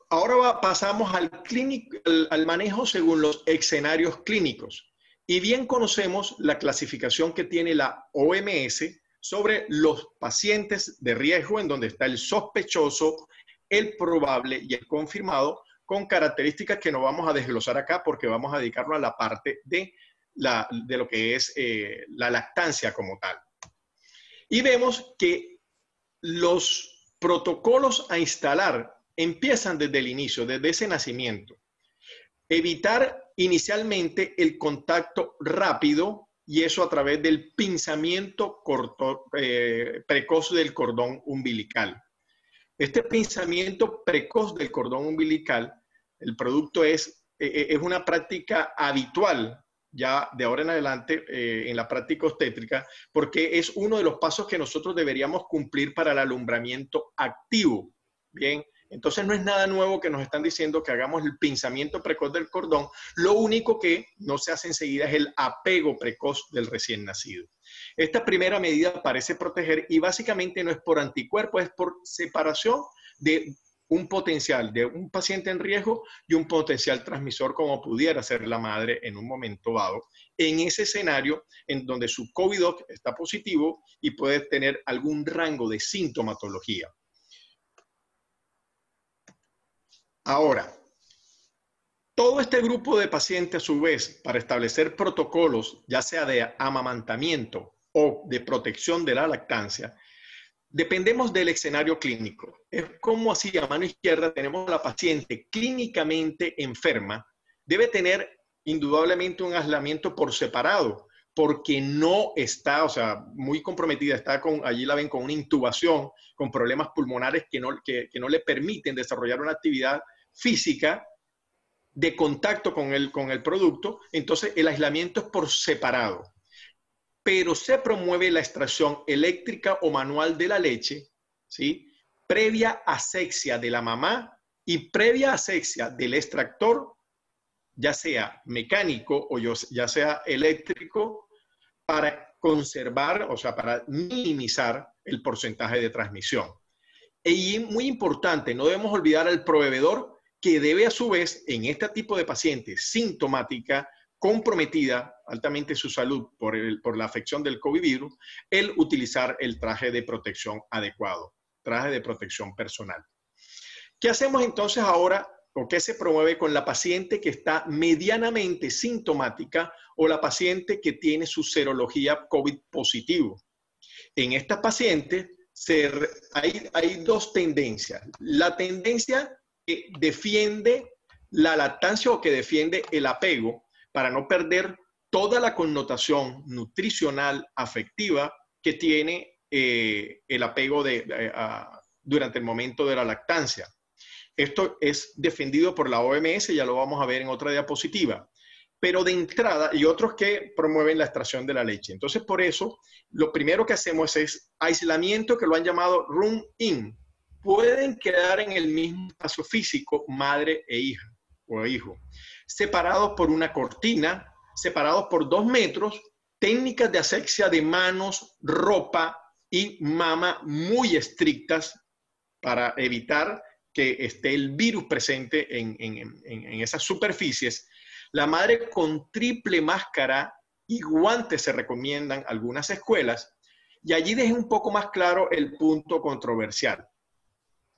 ahora pasamos al manejo según los escenarios clínicos. Y bien conocemos la clasificación que tiene la OMS sobre los pacientes de riesgo, en donde está el sospechoso, el probable y el confirmado, con características que no vamos a desglosar acá porque vamos a dedicarlo a la parte de lo que es la lactancia como tal. Y vemos que los protocolos a instalar empiezan desde el inicio, desde ese nacimiento. Evitar inicialmente el contacto rápido, y eso a través del pinzamiento precoz del cordón umbilical. Este pinzamiento precoz del cordón umbilical, el producto es una práctica habitual ya de ahora en adelante en la práctica obstétrica, porque es uno de los pasos que nosotros deberíamos cumplir para el alumbramiento activo. Bien, entonces no es nada nuevo que nos están diciendo que hagamos el pinzamiento precoz del cordón. Lo único que no se hace enseguida es el apego precoz del recién nacido. Esta primera medida parece proteger, y básicamente no es por anticuerpos, es por separación de un potencial de un paciente en riesgo y un potencial transmisor, como pudiera ser la madre en un momento dado, en ese escenario en donde su COVID está positivo y puede tener algún rango de sintomatología. Ahora, todo este grupo de pacientes, a su vez, para establecer protocolos, ya sea de amamantamiento o de protección de la lactancia, dependemos del escenario clínico. Es como así, a mano izquierda tenemos a la paciente clínicamente enferma, debe tener indudablemente un aislamiento por separado, porque no está, o sea, muy comprometida, está allí la ven con una intubación, con problemas pulmonares que no le permiten desarrollar una actividad física de contacto con el producto. Entonces el aislamiento es por separado. Pero se promueve la extracción eléctrica o manual de la leche, ¿sí?, previa asexia de la mamá y previa asexia del extractor, ya sea mecánico o ya sea eléctrico, para conservar, o sea, para minimizar el porcentaje de transmisión. Y muy importante, no debemos olvidar al proveedor, que debe a su vez, en este tipo de pacientes sintomática, comprometida altamente su salud por la afección del COVID virus, el utilizar el traje de protección adecuado, traje de protección personal. ¿Qué hacemos entonces ahora o qué se promueve con la paciente que está medianamente sintomática o la paciente que tiene su serología COVID positivo? En esta paciente hay dos tendencias. La tendencia que defiende la lactancia o que defiende el apego para no perder toda la connotación nutricional, afectiva que tiene el apego durante el momento de la lactancia. Esto es defendido por la OMS, ya lo vamos a ver en otra diapositiva. Pero de entrada, y otros que promueven la extracción de la leche. Entonces, por eso, lo primero que hacemos es aislamiento, que lo han llamado room-in. Pueden quedar en el mismo espacio físico madre e hija o hijo, separados por una cortina, separados por 2 metros, técnicas de asepsia de manos, ropa y mama muy estrictas para evitar que esté el virus presente en esas superficies. La madre con triple máscara y guantes se recomiendan algunas escuelas, y allí deje un poco más claro el punto controversial.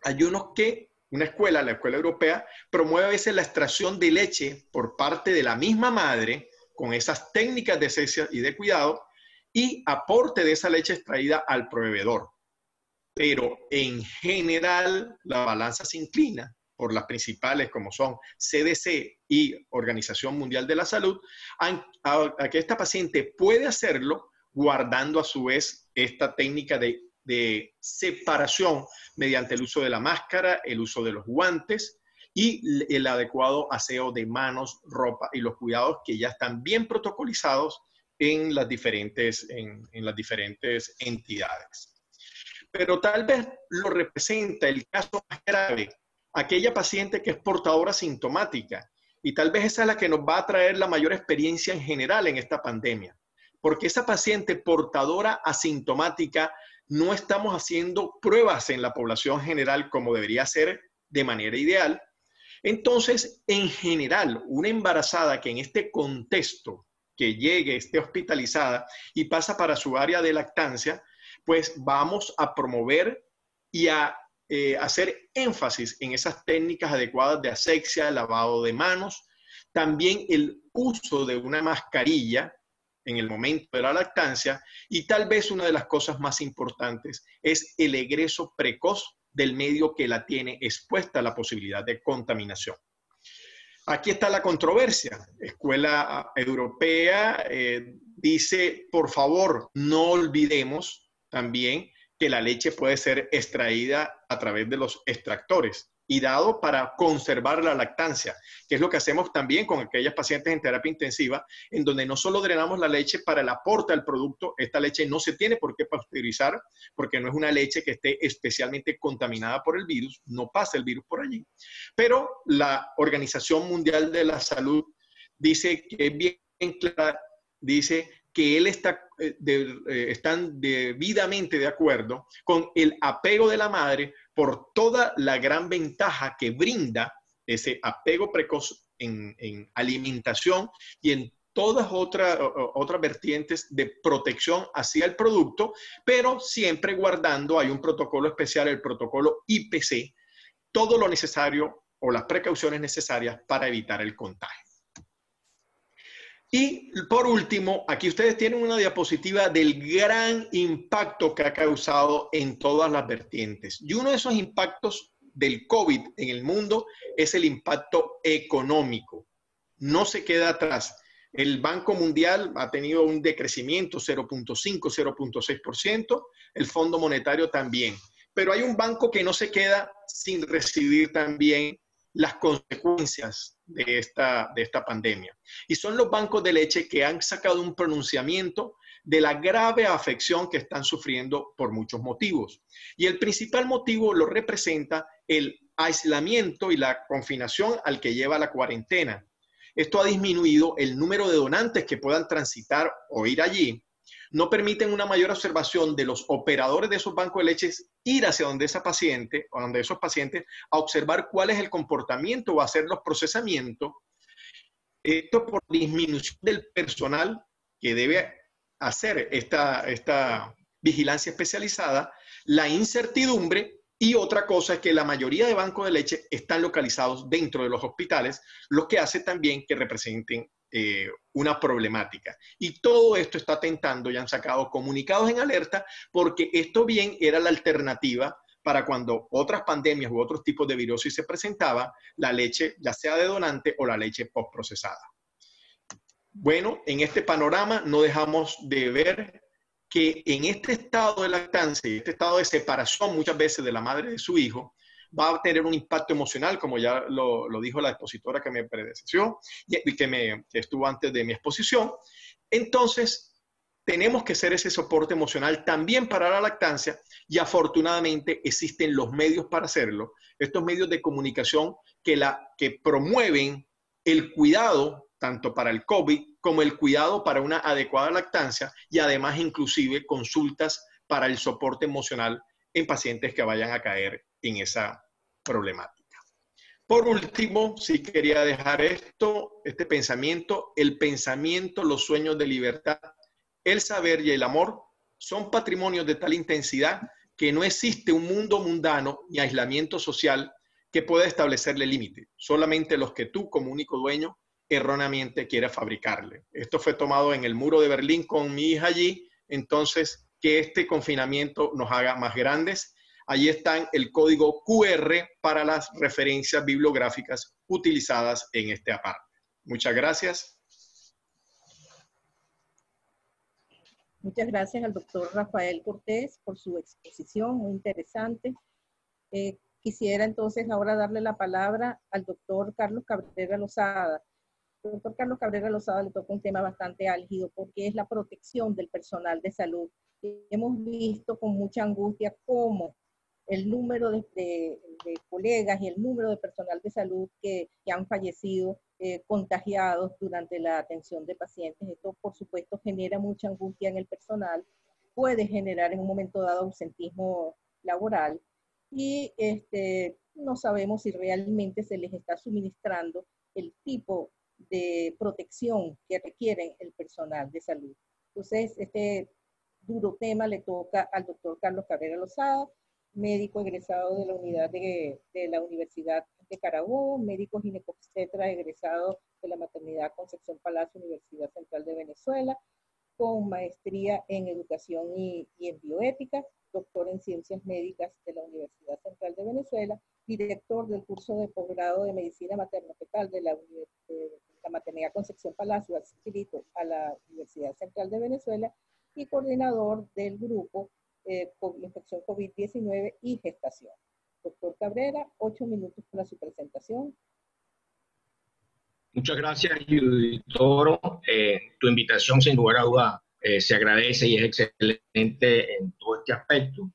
Hay una escuela, la escuela europea, promueve a veces la extracción de leche por parte de la misma madre con esas técnicas de asepsia y de cuidado y aporte de esa leche extraída al proveedor. Pero en general la balanza se inclina por las principales como son CDC y Organización Mundial de la Salud, a que esta paciente puede hacerlo guardando a su vez esta técnica de separación mediante el uso de la máscara, el uso de los guantes y el adecuado aseo de manos, ropa y los cuidados que ya están bien protocolizados en las diferentes entidades. Pero tal vez lo representa el caso más grave, aquella paciente que es portadora sintomática, y tal vez esa es la que nos va a traer la mayor experiencia en general en esta pandemia, porque esa paciente portadora asintomática no estamos haciendo pruebas en la población general como debería ser de manera ideal. Entonces, en general, una embarazada que en este contexto que llegue, esté hospitalizada y pasa para su área de lactancia, pues vamos a promover y a hacer énfasis en esas técnicas adecuadas de asepsia, lavado de manos, también el uso de una mascarilla en el momento de la lactancia, y tal vez una de las cosas más importantes es el egreso precoz del medio que la tiene expuesta a la posibilidad de contaminación. Aquí está la controversia. Escuela Europea dice, por favor, no olvidemos también que la leche puede ser extraída a través de los extractores y dado para conservar la lactancia, que es lo que hacemos también con aquellas pacientes en terapia intensiva, en donde no solo drenamos la leche para el aporte al producto, esta leche no se tiene por qué pasteurizar, porque no es una leche que esté especialmente contaminada por el virus, no pasa el virus por allí. Pero la Organización Mundial de la Salud dice que es bien clara, dice que están debidamente de acuerdo con el apego de la madre por toda la gran ventaja que brinda ese apego precoz en alimentación y en todas otras vertientes de protección hacia el producto, pero siempre guardando, hay un protocolo especial, el protocolo IPC, todo lo necesario o las precauciones necesarias para evitar el contagio. Y por último, aquí ustedes tienen una diapositiva del gran impacto que ha causado en todas las vertientes. Y uno de esos impactos del COVID en el mundo es el impacto económico. No se queda atrás. El Banco Mundial ha tenido un decrecimiento 0.5, 0.6%, el Fondo Monetario también. Pero hay un banco que no se queda sin recibir también las consecuencias de esta pandemia. Y son los bancos de leche que han sacado un pronunciamiento de la grave afección que están sufriendo por muchos motivos. Y el principal motivo lo representa el aislamiento y la confinación al que lleva la cuarentena. Esto ha disminuido el número de donantes que puedan transitar o ir allí. No permiten una mayor observación de los operadores de esos bancos de leche ir hacia donde esa paciente o donde esos pacientes a observar cuál es el comportamiento o hacer los procesamientos. Esto por disminución del personal que debe hacer esta vigilancia especializada, la incertidumbre, y otra cosa es que la mayoría de bancos de leche están localizados dentro de los hospitales, lo que hace también que representen una problemática. Y todo esto está atentando y han sacado comunicados en alerta porque esto bien era la alternativa para cuando otras pandemias u otros tipos de virosis se presentaba, la leche ya sea de donante o la leche postprocesada. Bueno, en este panorama no dejamos de ver que en este estado de lactancia y este estado de separación muchas veces de la madre de su hijo, va a tener un impacto emocional, como ya lo dijo la expositora que me predecesó y que estuvo antes de mi exposición. Entonces, tenemos que ser ese soporte emocional también para la lactancia y afortunadamente existen los medios para hacerlo, estos medios de comunicación que promueven el cuidado tanto para el COVID como el cuidado para una adecuada lactancia y además inclusive consultas para el soporte emocional en pacientes que vayan a caer en esa problemática. Por último, sí quería dejar este pensamiento, el pensamiento, los sueños de libertad, el saber y el amor son patrimonios de tal intensidad que no existe un mundo mundano ni aislamiento social que pueda establecerle límite, solamente los que tú como único dueño erróneamente quieres fabricarle. Esto fue tomado en el muro de Berlín con mi hija allí, entonces que este confinamiento nos haga más grandes. Allí está el código QR para las referencias bibliográficas utilizadas en este aparte. Muchas gracias. Muchas gracias al doctor Rafael Cortés por su exposición, muy interesante. Quisiera entonces ahora darle la palabra al doctor Carlos Cabrera Lozada. El doctor Carlos Cabrera Lozada le toca un tema bastante álgido porque es la protección del personal de salud. Hemos visto con mucha angustia cómo el número de colegas y el número de personal de salud que han fallecido contagiados durante la atención de pacientes. Esto, por supuesto, genera mucha angustia en el personal, puede generar en un momento dado ausentismo laboral y no sabemos si realmente se les está suministrando el tipo de protección que requieren el personal de salud. Entonces, este duro tema le toca al doctor Carlos Cabrera Lozada, médico egresado de la unidad de la Universidad de Carabobo, médico ginecobstetra egresado de la Maternidad Concepción Palacio, Universidad Central de Venezuela, con maestría en educación y en bioética, doctor en ciencias médicas de la Universidad Central de Venezuela, director del curso de posgrado de medicina materno-fetal de la Maternidad Concepción Palacio, adscrito a la Universidad Central de Venezuela, y coordinador del grupo infección COVID-19 y gestación. Doctor Cabrera, 8 minutos para su presentación. Muchas gracias, Judith Toro. Tu invitación, sin lugar a duda, se agradece y es excelente en todo este aspecto.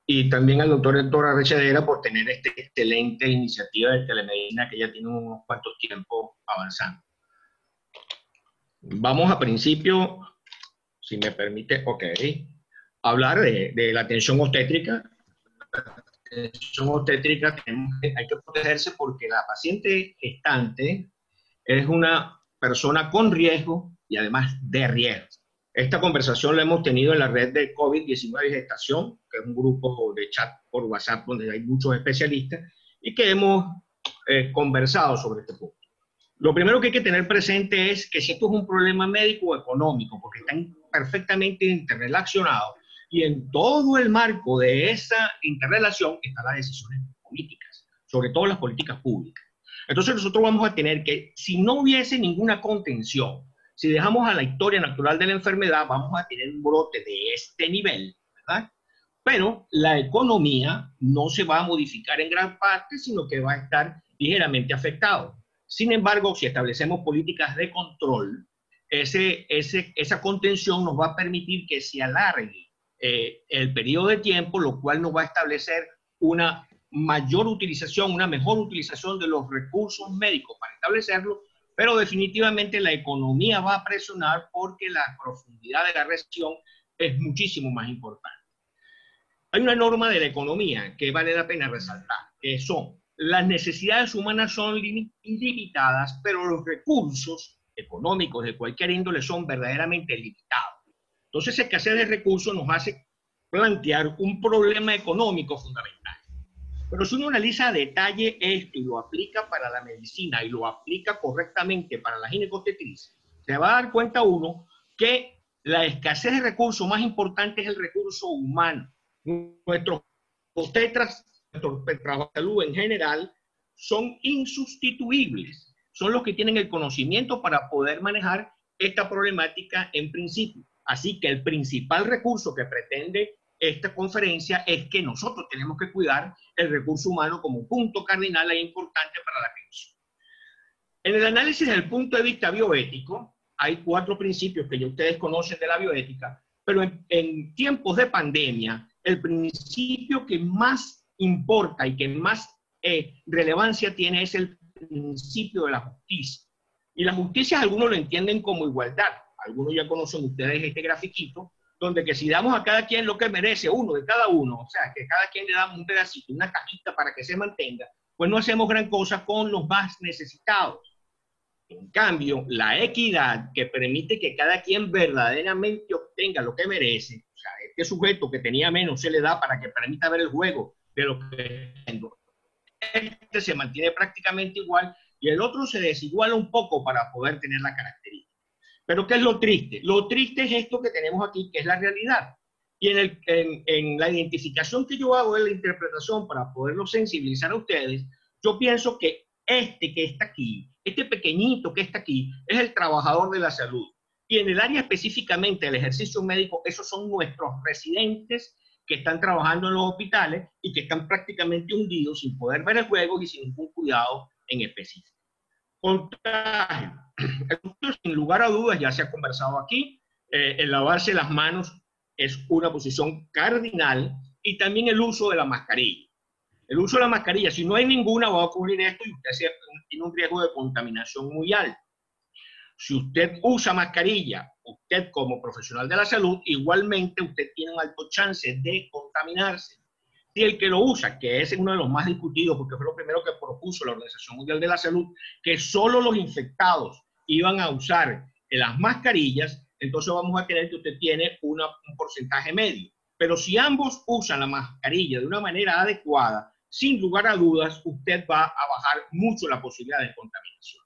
Y también al doctor Héctor Arrechedera por tener esta excelente iniciativa de telemedicina que ya tiene unos cuantos tiempos avanzando. Vamos a principio, si me permite, hablar de la atención obstétrica. La atención obstétrica hay que protegerse porque la paciente gestante es una persona con riesgo y además de riesgo. Esta conversación la hemos tenido en la red de COVID-19 y gestación, que es un grupo de chat por WhatsApp donde hay muchos especialistas y que hemos conversado sobre este punto. Lo primero que hay que tener presente es que si esto es un problema médico o económico, porque están perfectamente interrelacionados, y en todo el marco de esa interrelación están las decisiones políticas, sobre todo las políticas públicas. Entonces nosotros vamos a tener que, si no hubiese ninguna contención, si dejamos a la historia natural de la enfermedad, vamos a tener un brote de este nivel, ¿verdad? Pero la economía no se va a modificar en gran parte, sino que va a estar ligeramente afectado. Sin embargo, si establecemos políticas de control, esa contención nos va a permitir que se alargue el periodo de tiempo, lo cual nos va a establecer una mayor utilización, una mejor utilización de los recursos médicos para establecerlo, pero definitivamente la economía va a presionar porque la profundidad de la recesión es muchísimo más importante. Hay una norma de la economía que vale la pena resaltar, que son las necesidades humanas son ilimitadas, pero los recursos económicos de cualquier índole son verdaderamente limitados. Entonces, esa escasez de recursos nos hace plantear un problema económico fundamental. Pero si uno analiza a detalle esto y lo aplica para la medicina y lo aplica correctamente para la ginecobstetricia, se va a dar cuenta uno que la escasez de recursos más importante es el recurso humano. Nuestros obstetras, nuestros trabajadores de salud en general, son insustituibles. Son los que tienen el conocimiento para poder manejar esta problemática en principio. Así que el principal recurso que pretende esta conferencia es que nosotros tenemos que cuidar el recurso humano como un punto cardinal e importante para la atención. En el análisis desde el punto de vista bioético, hay 4 principios que ya ustedes conocen de la bioética, pero en tiempos de pandemia, el principio que más importa y que más relevancia tiene es el principio de la justicia. Y la justicia algunos lo entienden como igualdad. Algunos ya conocen ustedes este grafiquito, donde que si damos a cada quien lo que merece, uno de cada uno, o sea, que cada quien le damos un pedacito, una cajita para que se mantenga, pues no hacemos gran cosa con los más necesitados. En cambio, la equidad que permite que cada quien verdaderamente obtenga lo que merece, o sea, este sujeto que tenía menos se le da para que permita ver el juego de lo que este se mantiene prácticamente igual y el otro se desiguala un poco para poder tener la característica. Pero ¿qué es lo triste? Lo triste es esto que tenemos aquí, que es la realidad. Y en la identificación que yo hago de la interpretación para poderlo sensibilizar a ustedes, yo pienso que este que está aquí, este pequeñito que está aquí, es el trabajador de la salud. Y en el área específicamente del ejercicio médico, esos son nuestros residentes que están trabajando en los hospitales y que están prácticamente hundidos sin poder ver el juego y sin ningún cuidado en específico. Contagio. Sin lugar a dudas, ya se ha conversado aquí, el lavarse las manos es una posición cardinal y también el uso de la mascarilla. El uso de la mascarilla, si no hay ninguna, va a ocurrir esto y usted tiene un riesgo de contaminación muy alto. Si usted usa mascarilla, usted como profesional de la salud, igualmente usted tiene un alto chance de contaminarse. Si el que lo usa, que es uno de los más discutidos, porque fue lo primero que propuso la Organización Mundial de la Salud, que solo los infectados iban a usar las mascarillas, entonces vamos a tener que usted tiene un porcentaje medio. Pero si ambos usan la mascarilla de una manera adecuada, sin lugar a dudas, usted va a bajar mucho la posibilidad de contaminación.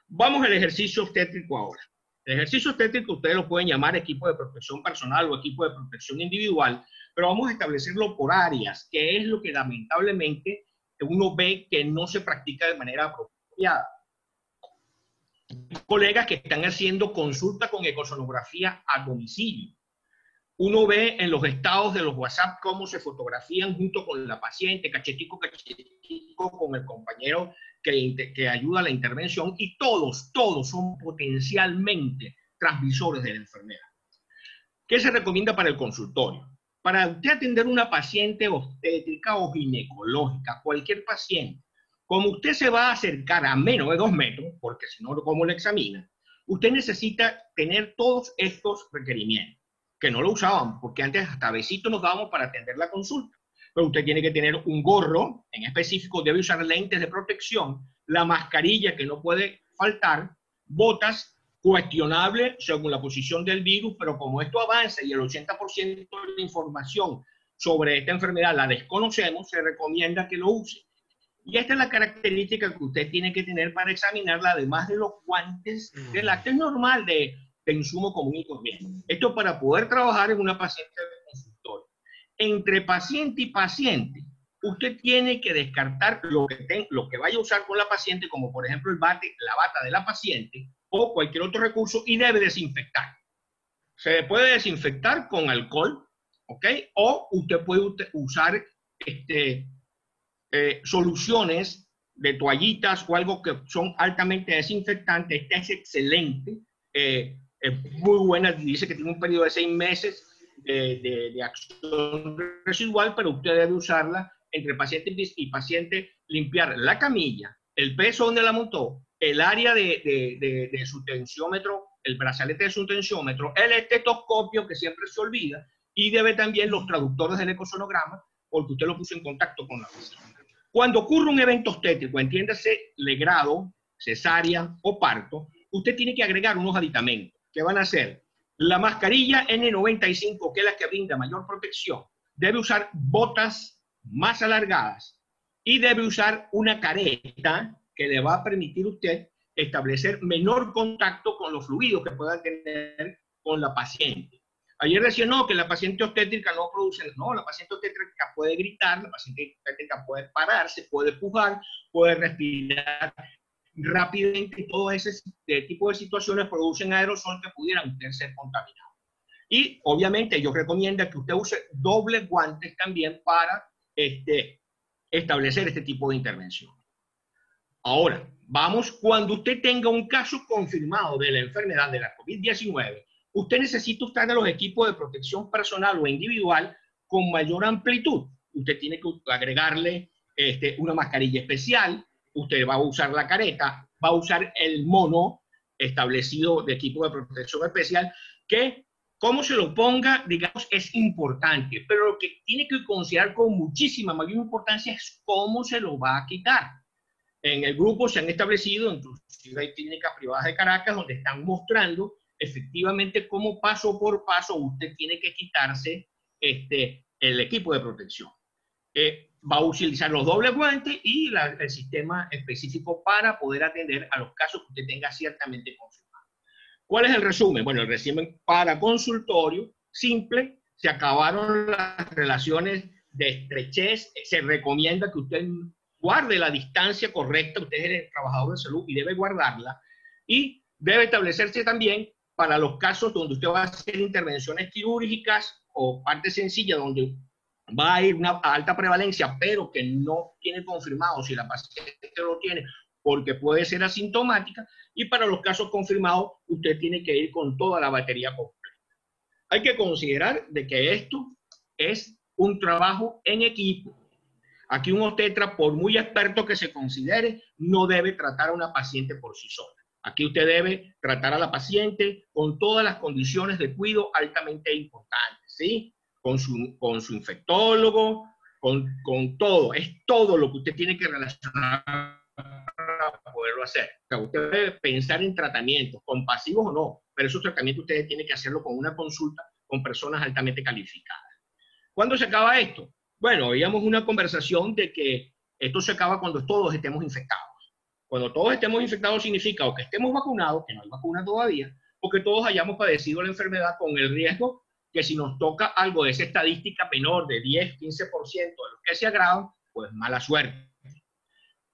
Vamos al ejercicio obstétrico ahora. El ejercicio obstétrico ustedes lo pueden llamar equipo de protección personal o equipo de protección individual, pero vamos a establecerlo por áreas, que es lo que lamentablemente uno ve que no se practica de manera apropiada. Colegas que están haciendo consulta con ecosonografía a domicilio. Uno ve en los estados de los WhatsApp cómo se fotografían junto con la paciente, cachetico con el compañero que ayuda a la intervención, y todos son potencialmente transmisores de la enfermedad. ¿Qué se recomienda para el consultorio? Para usted atender una paciente obstétrica o ginecológica, cualquier paciente, como usted se va a acercar a menos de 2 metros, porque si no, ¿cómo lo examina? Usted necesita tener todos estos requerimientos, que no lo usábamos, porque antes hasta besitos nos dábamos para atender la consulta. Pero usted tiene que tener un gorro, en específico debe usar lentes de protección, la mascarilla que no puede faltar, botas cuestionables según la posición del virus, pero como esto avanza y el 80% de la información sobre esta enfermedad la desconocemos, se recomienda que lo use. Y esta es la característica que usted tiene que tener para examinarla, además de los guantes de látex normal de insumo común y corriente. Esto para poder trabajar en una paciente de consultorio. Entre paciente y paciente, usted tiene que descartar lo que vaya a usar con la paciente, como por ejemplo la bata de la paciente o cualquier otro recurso, y debe desinfectar. Se puede desinfectar con alcohol, ¿ok? O usted puede usar soluciones de toallitas o algo que son altamente desinfectantes. Esta es excelente, es muy buena, dice que tiene un periodo de 6 meses de acción residual, pero usted debe usarla entre paciente y paciente, limpiar la camilla, el peso donde la montó, el área de su tensiómetro, el brazalete de su tensiómetro, el estetoscopio, que siempre se olvida, y debe también los traductores del ecosonograma, porque usted lo puso en contacto con la paciente. Cuando ocurre un evento obstétrico, entiéndase legrado, cesárea o parto, usted tiene que agregar unos aditamentos que van a ser la mascarilla N95, que es la que brinda mayor protección. Debe usar botas más alargadas y debe usar una careta que le va a permitir a usted establecer menor contacto con los fluidos que pueda tener con la paciente. Ayer decía, no, que la paciente obstétrica no produce, no, la paciente obstétrica puede gritar, la paciente obstétrica puede pararse, puede pujar, puede respirar rápidamente. Todo ese tipo de situaciones producen aerosol que pudieran usted ser contaminados. Y obviamente yo recomiendo que usted use dobles guantes también para establecer este tipo de intervención. Ahora, vamos, cuando usted tenga un caso confirmado de la enfermedad de la COVID-19, usted necesita usar los equipos de protección personal o individual con mayor amplitud. Usted tiene que agregarle una mascarilla especial, usted va a usar la careta, va a usar el mono establecido de equipo de protección especial, que cómo se lo ponga, digamos, es importante, pero lo que tiene que considerar con muchísima mayor importancia es cómo se lo va a quitar. En el grupo se han establecido, inclusive hay clínicas privadas de Caracas, donde están mostrando efectivamente cómo paso por paso usted tiene que quitarse el equipo de protección. Va a utilizar los dobles guantes y el sistema específico para poder atender a los casos que usted tenga ciertamente confirmados. ¿Cuál es el resumen? Bueno, el resumen para consultorio, simple, se acabaron las relaciones de estrechez, se recomienda que usted guarde la distancia correcta, usted es el trabajador de salud y debe guardarla, y debe establecerse también para los casos donde usted va a hacer intervenciones quirúrgicas o parte sencilla donde va a ir a alta prevalencia, pero que no tiene confirmado si la paciente lo tiene, porque puede ser asintomática, y para los casos confirmados usted tiene que ir con toda la batería completa. Hay que considerar de que esto es un trabajo en equipo. Aquí un obstetra, por muy experto que se considere, no debe tratar a una paciente por sí sola. Aquí usted debe tratar a la paciente con todas las condiciones de cuidado altamente importantes, ¿sí? Con su infectólogo, con todo. Es todo lo que usted tiene que relacionar para poderlo hacer. O sea, usted debe pensar en tratamientos, compasivos o no, pero esos tratamientos usted tiene que hacerlo con una consulta con personas altamente calificadas. ¿Cuándo se acaba esto? Bueno, veíamos una conversación de que esto se acaba cuando todos estemos infectados. Cuando todos estemos infectados significa o que estemos vacunados, que no hay vacuna todavía, o que todos hayamos padecido la enfermedad con el riesgo que si nos toca algo de esa estadística menor de 10, 15% de los que se agravan, pues mala suerte.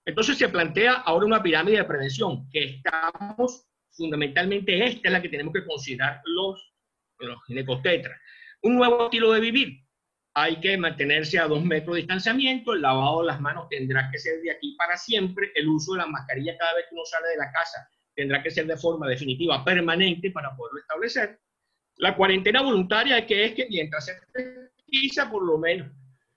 Entonces se plantea ahora una pirámide de prevención, que estamos, fundamentalmente esta es la que tenemos que considerar los ginecobstetras. Un nuevo estilo de vivir. Hay que mantenerse a 2 metros de distanciamiento, el lavado de las manos tendrá que ser de aquí para siempre, el uso de la mascarilla cada vez que uno sale de la casa tendrá que ser de forma definitiva, permanente, para poderlo establecer. La cuarentena voluntaria, que es que mientras se precisa, por lo menos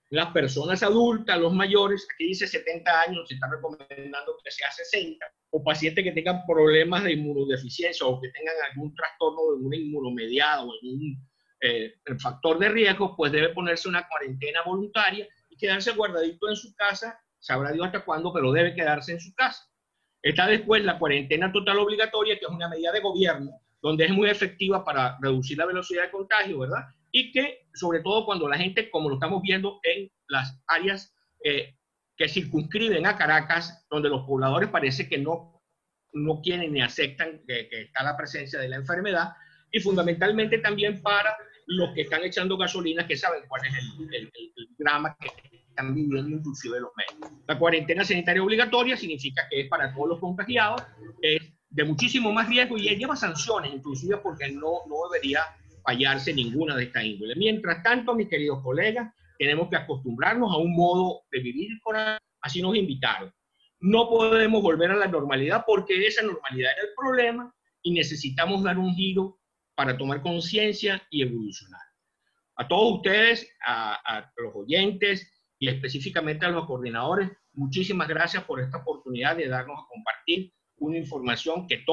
las personas adultas, los mayores, aquí dice 70 años, se está recomendando que sea 60, o pacientes que tengan problemas de inmunodeficiencia o que tengan algún trastorno de una inmunomediada o algún el factor de riesgo, pues debe ponerse una cuarentena voluntaria y quedarse guardadito en su casa, sabrá Dios hasta cuándo, pero debe quedarse en su casa. Está después la cuarentena total obligatoria, que es una medida de gobierno, donde es muy efectiva para reducir la velocidad de contagio, ¿verdad? Y que, sobre todo cuando la gente, como lo estamos viendo en las áreas que circunscriben a Caracas, donde los pobladores parece que no quieren ni aceptan que está la presencia de la enfermedad, y fundamentalmente también para los que están echando gasolina, que saben cuál es el drama que están viviendo inclusive los médicos. La cuarentena sanitaria obligatoria significa que es para todos los contagiados, es de muchísimo más riesgo y lleva sanciones inclusive porque no debería fallarse ninguna de estas índoles. Mientras tanto, mis queridos colegas, tenemos que acostumbrarnos a un modo de vivir con así nos invitaron. No podemos volver a la normalidad porque esa normalidad era el problema y necesitamos dar un giro para tomar conciencia y evolucionar. A todos ustedes, a los oyentes y específicamente a los coordinadores, muchísimas gracias por esta oportunidad de darnos a compartir una información que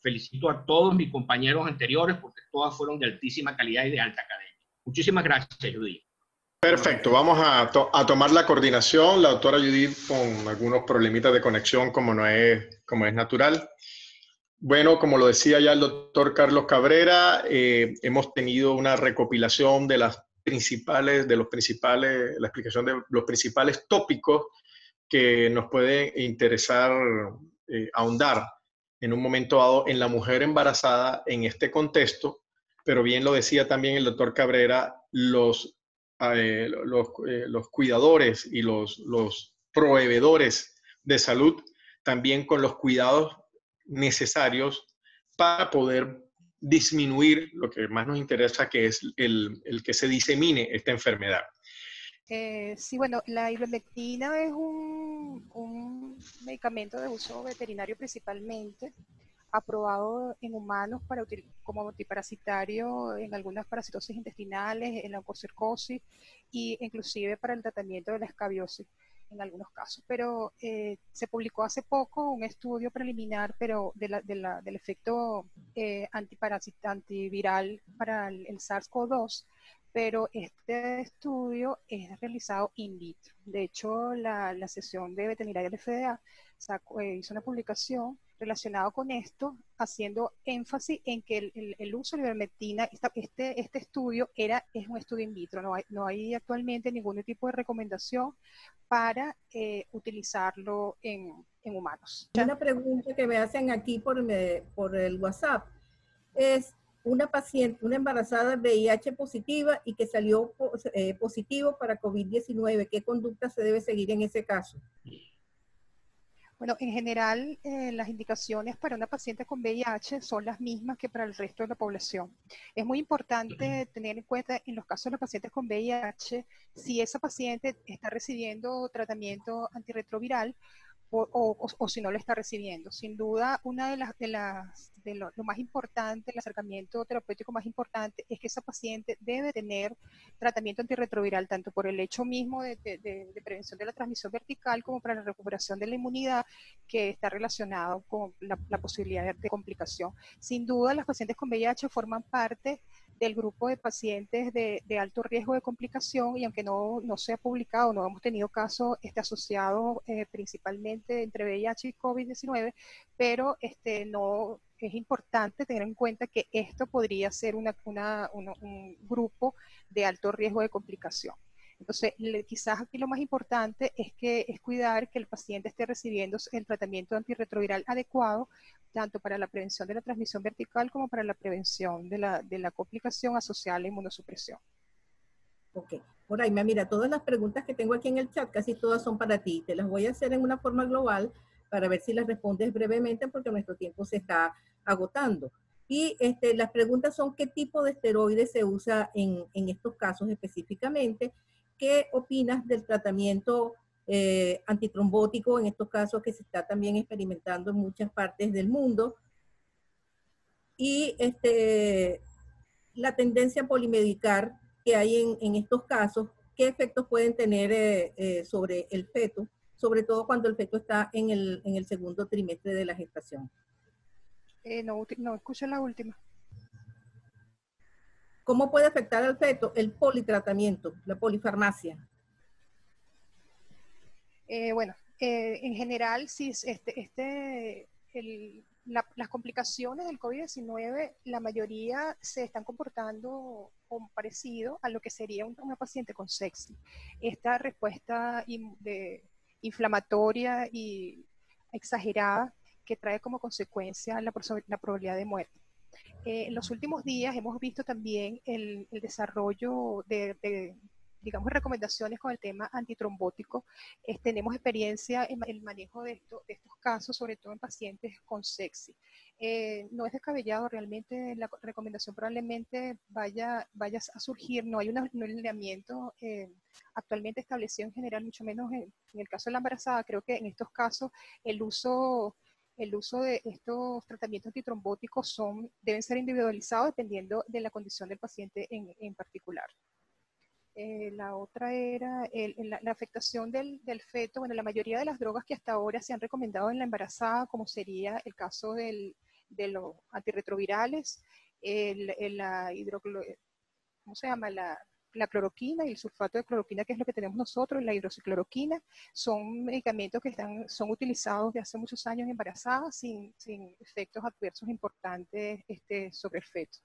felicito a todos mis compañeros anteriores porque todas fueron de altísima calidad y de alta academia. Muchísimas gracias, Judith. Perfecto, vamos a tomar la coordinación. La doctora Judith con algunos problemitas de conexión como es natural. Bueno, como lo decía ya el doctor Carlos Cabrera, hemos tenido una recopilación de la explicación de los principales tópicos que nos puede interesar ahondar en un momento dado en la mujer embarazada en este contexto, pero bien lo decía también el doctor Cabrera, los cuidadores y los proveedores de salud también con los cuidados necesarios para poder disminuir lo que más nos interesa, que es el que se disemine esta enfermedad. Sí, bueno, la ivermectina es un medicamento de uso veterinario principalmente, aprobado en humanos como antiparasitario en algunas parasitosis intestinales, en la oncocercosis e inclusive para el tratamiento de la escabiosis en algunos casos. Pero se publicó hace poco un estudio preliminar del efecto antiviral para el SARS-CoV-2, pero este estudio es realizado in vitro. De hecho, la sesión de veterinaria del FDA hizo una publicación relacionado con esto, haciendo énfasis en que el uso de la ivermectina, este estudio es un estudio in vitro, no hay actualmente ningún tipo de recomendación para utilizarlo en humanos. Una pregunta que me hacen aquí por el WhatsApp es una paciente, una embarazada VIH positiva y que salió positivo para COVID-19. ¿Qué conducta se debe seguir en ese caso? Bueno, en general, las indicaciones para una paciente con VIH son las mismas que para el resto de la población. Es muy importante tener en cuenta en los casos de los pacientes con VIH, si esa paciente está recibiendo tratamiento antirretroviral o si no lo está recibiendo. Sin duda, una de lo más importante, el acercamiento terapéutico más importante es que esa paciente debe tener tratamiento antirretroviral, tanto por el hecho mismo de prevención de la transmisión vertical como para la recuperación de la inmunidad, que está relacionado con la posibilidad de complicación. Sin duda, las pacientes con VIH forman parte del grupo de pacientes de alto riesgo de complicación, y aunque no se ha publicado, no hemos tenido casos asociados principalmente entre VIH y COVID-19, pero no es importante tener en cuenta que esto podría ser un grupo de alto riesgo de complicación. Entonces, quizás aquí lo más importante es cuidar que el paciente esté recibiendo el tratamiento antirretroviral adecuado, tanto para la prevención de la transmisión vertical como para la prevención de la complicación asociada a la inmunosupresión. Ok. Roraima, mira, todas las preguntas que tengo aquí en el chat, casi todas son para ti. Te las voy a hacer en una forma global para ver si las respondes brevemente porque nuestro tiempo se está agotando. Y las preguntas son: ¿qué tipo de esteroides se usa en estos casos específicamente? ¿Qué opinas del tratamiento antitrombótico en estos casos que se está también experimentando en muchas partes del mundo? Y la tendencia a polimedicar que hay en estos casos, ¿qué efectos pueden tener sobre el feto, sobre todo cuando el feto está en el segundo trimestre de la gestación? No escuché la última. ¿Cómo puede afectar al feto el politratamiento, la polifarmacia? Bueno, en general, sí, las complicaciones del COVID-19, la mayoría se están comportando como parecido a lo que sería una paciente con sepsis. Esta respuesta inflamatoria y exagerada que trae como consecuencia la probabilidad de muerte. En los últimos días hemos visto también el desarrollo digamos, recomendaciones con el tema antitrombótico. Tenemos experiencia en el manejo de estos casos, sobre todo en pacientes con sepsis. No es descabellado, realmente la recomendación probablemente vaya a surgir. No hay un lineamiento actualmente establecido en general, mucho menos en el caso de la embarazada. Creo que en estos casos el uso de estos tratamientos antitrombóticos deben ser individualizados dependiendo de la condición del paciente en particular. La otra era la afectación del feto. Bueno, la mayoría de las drogas que hasta ahora se han recomendado en la embarazada, como sería el caso de los antirretrovirales, ¿cómo se llama? la cloroquina y el sulfato de cloroquina, que es lo que tenemos nosotros, la hidroxicloroquina, son medicamentos que son utilizados de hace muchos años en embarazadas sin efectos adversos importantes sobre el feto.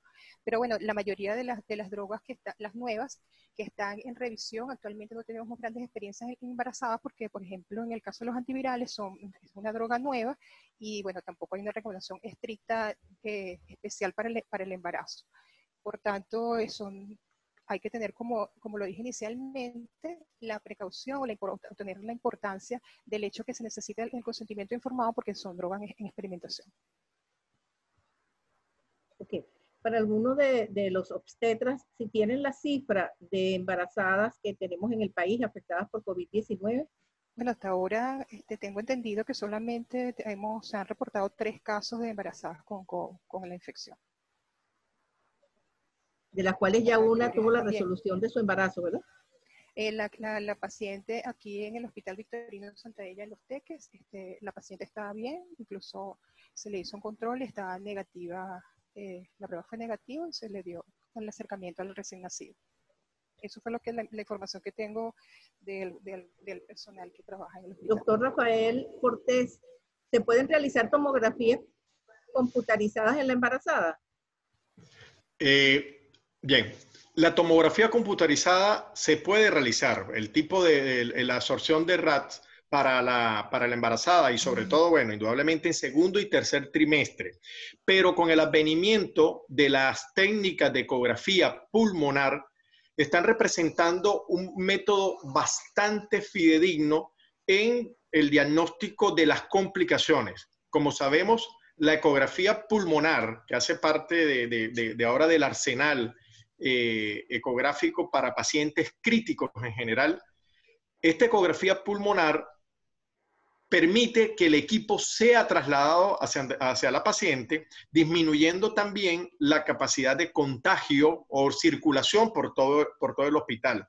Pero bueno, la mayoría de las drogas, las nuevas, que están en revisión, actualmente no tenemos grandes experiencias en embarazadas porque, por ejemplo, en el caso de los antivirales, es una droga nueva y bueno, tampoco hay una recomendación estricta especial para el embarazo. Por tanto, hay que tener, como lo dije inicialmente, la precaución o tener la importancia del hecho que se necesita el consentimiento informado porque son drogas en experimentación. Ok. Para algunos de los obstetras, si tienen la cifra de embarazadas que tenemos en el país afectadas por COVID-19. Bueno, hasta ahora tengo entendido que solamente se han reportado 3 casos de embarazadas con la infección. De las cuales ya una tuvo la resolución de su embarazo, ¿verdad? La paciente aquí en el Hospital Victorino Santadella en Los Teques, la paciente estaba bien, incluso se le hizo un control y estaba negativa. La prueba fue negativa y se le dio el acercamiento al recién nacido. Eso fue la información que tengo del personal que trabaja en el hospital. Doctor Rafael Cortés, ¿se pueden realizar tomografías computarizadas en la embarazada? Bien, la tomografía computarizada se puede realizar, el tipo de la absorción de RATs para la embarazada y sobre todo, bueno, indudablemente en segundo y tercer trimestre. Pero con el advenimiento de las técnicas de ecografía pulmonar, están representando un método bastante fidedigno en el diagnóstico de las complicaciones. Como sabemos, la ecografía pulmonar, que hace parte de ahora del arsenal ecográfico para pacientes críticos en general, esta ecografía pulmonar permite que el equipo sea trasladado hacia la paciente, disminuyendo también la capacidad de contagio o circulación por todo el hospital.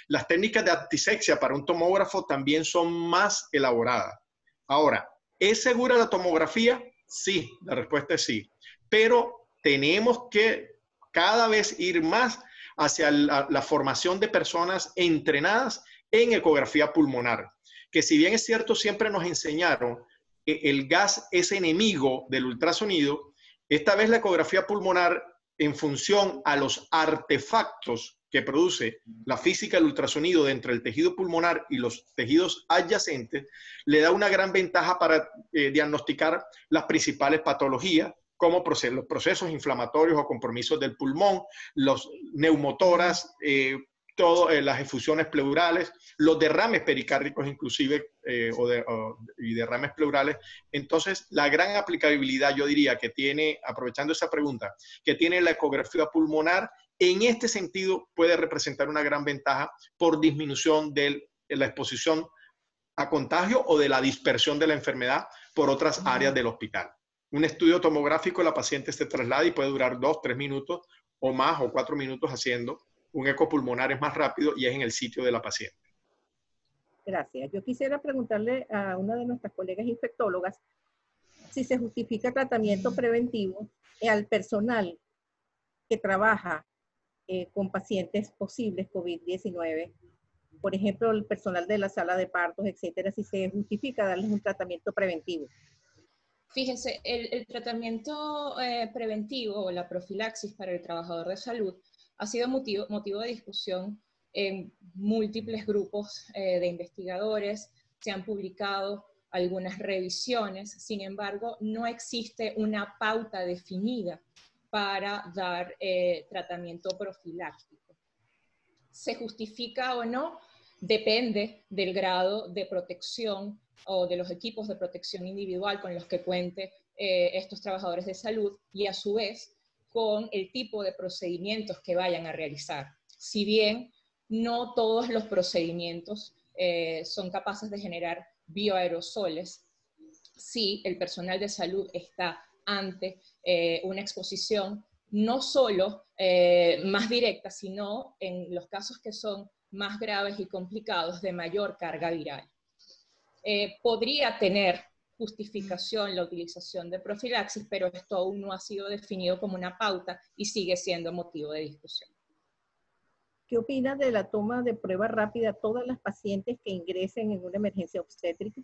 Las técnicas de antisexia para un tomógrafo también son más elaboradas. Ahora, ¿es segura la tomografía? Sí, la respuesta es sí. Pero tenemos que cada vez ir más hacia la formación de personas entrenadas en ecografía pulmonar. Que si bien es cierto, siempre nos enseñaron que el gas es enemigo del ultrasonido, esta vez la ecografía pulmonar, en función a los artefactos que produce la física del ultrasonido dentro del tejido pulmonar y los tejidos adyacentes, le da una gran ventaja para diagnosticar las principales patologías, como los procesos inflamatorios o compromisos del pulmón, los neumotoras, las efusiones pleurales, los derrames pericárdicos inclusive y derrames pleurales. Entonces, la gran aplicabilidad, yo diría, que tiene, aprovechando esa pregunta, que tiene la ecografía pulmonar, en este sentido puede representar una gran ventaja por disminución de la exposición a contagio o de la dispersión de la enfermedad por otras áreas del hospital. Un estudio tomográfico, la paciente se traslada y puede durar 2, 3 minutos o más, o 4 minutos haciendo. Un ecopulmonar es más rápido y es en el sitio de la paciente. Gracias. Yo quisiera preguntarle a una de nuestras colegas infectólogas si se justifica tratamiento preventivo al personal que trabaja con pacientes posibles COVID-19, por ejemplo, el personal de la sala de partos, etcétera, si se justifica darles un tratamiento preventivo. Fíjense, el tratamiento preventivo o la profilaxis para el trabajador de salud ha sido motivo de discusión en múltiples grupos de investigadores. Se han publicado algunas revisiones, sin embargo, no existe una pauta definida para dar tratamiento profiláctico. ¿Se justifica o no? Depende del grado de protección o de los equipos de protección individual con los que cuente estos trabajadores de salud y a su vez con el tipo de procedimientos que vayan a realizar. Si bien no todos los procedimientos son capaces de generar bioaerosoles, si el personal de salud está ante una exposición no solo más directa, sino en los casos que son más graves y complicados de mayor carga viral. Podría tener justificación la utilización de profilaxis, pero esto aún no ha sido definido como una pauta y sigue siendo motivo de discusión. ¿Qué opinas de la toma de prueba rápida a todas las pacientes que ingresen en una emergencia obstétrica?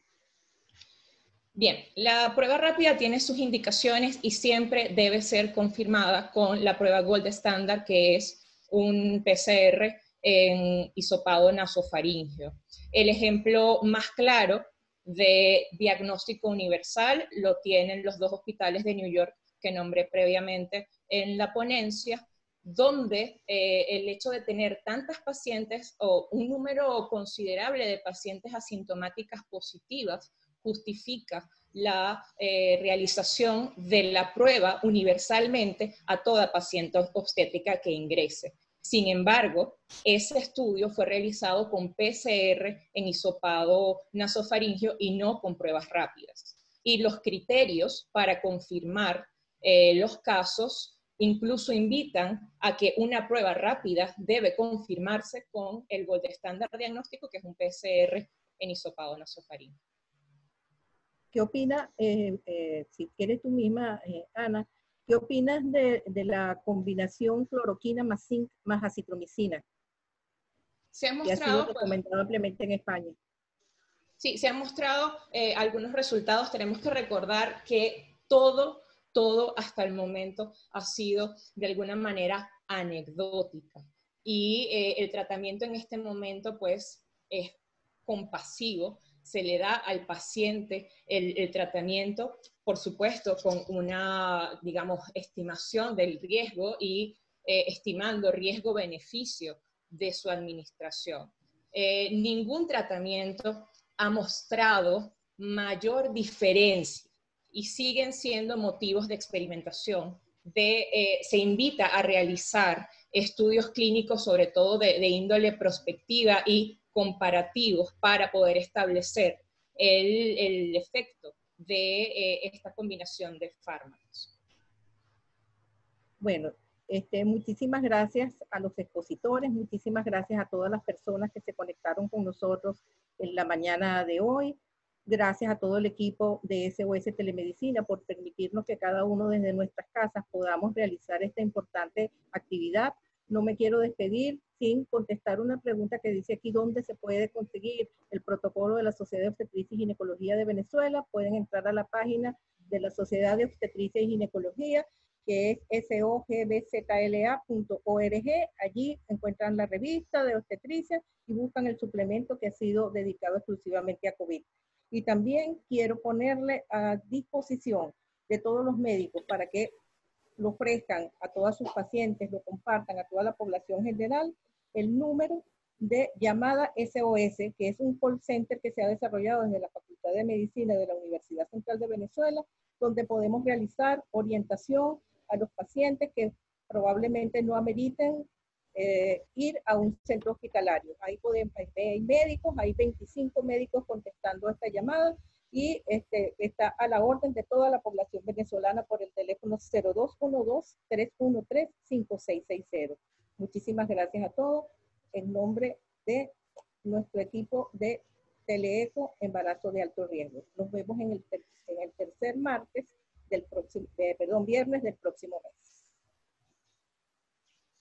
Bien, la prueba rápida tiene sus indicaciones y siempre debe ser confirmada con la prueba Gold Standard, que es un PCR en hisopado nasofaríngeo. El ejemplo más claro de diagnóstico universal lo tienen los 2 hospitales de New York que nombré previamente en la ponencia, donde el hecho de tener tantas pacientes o un número considerable de pacientes asintomáticas positivas justifica la realización de la prueba universalmente a toda paciente obstétrica que ingrese. Sin embargo, ese estudio fue realizado con PCR en hisopado nasofaríngeo y no con pruebas rápidas. Y los criterios para confirmar los casos incluso invitan a que una prueba rápida debe confirmarse con el gold estándar diagnóstico, que es un PCR en hisopado nasofaríngeo. ¿Qué opinas, si quieres tú misma, Ana, qué opinas de la combinación cloroquina más zinc más acitromicina? Se ha mostrado, que ha sido recomendado ampliamente en España. Sí, se han mostrado algunos resultados. Tenemos que recordar que todo hasta el momento ha sido de alguna manera anecdótica. Y el tratamiento en este momento pues es compasivo. Se le da al paciente el tratamiento, por supuesto, con una, digamos, estimación del riesgo y estimando riesgo-beneficio de su administración. Ningún tratamiento ha mostrado mayor diferencia y siguen siendo motivos de experimentación. Se invita a realizar estudios clínicos, sobre todo de índole prospectiva y comparativos, para poder establecer el efecto de esta combinación de fármacos. Bueno, muchísimas gracias a los expositores, muchísimas gracias a todas las personas que se conectaron con nosotros en la mañana de hoy. Gracias a todo el equipo de SOS Telemedicina por permitirnos que cada uno desde nuestras casas podamos realizar esta importante actividad. No me quiero despedir sin contestar una pregunta que dice aquí: ¿dónde se puede conseguir el protocolo de la Sociedad de Obstetricia y Ginecología de Venezuela? Pueden entrar a la página de la Sociedad de Obstetricia y Ginecología, que es sogbzla.org. Allí encuentran la revista de obstetricia y buscan el suplemento que ha sido dedicado exclusivamente a COVID. Y también quiero ponerle a disposición de todos los médicos para que lo ofrezcan a todas sus pacientes, lo compartan a toda la población general, el número de llamada SOS, que es un call center que se ha desarrollado desde la Facultad de Medicina de la Universidad Central de Venezuela, donde podemos realizar orientación a los pacientes que probablemente no ameriten ir a un centro hospitalario. Ahí hay médicos, hay 25 médicos contestando esta llamada, y está a la orden de toda la población venezolana por el teléfono 0212-313-5660. Muchísimas gracias a todos en nombre de nuestro equipo de Teleeco Embarazo de Alto Riesgo. Nos vemos en el tercer viernes del próximo mes.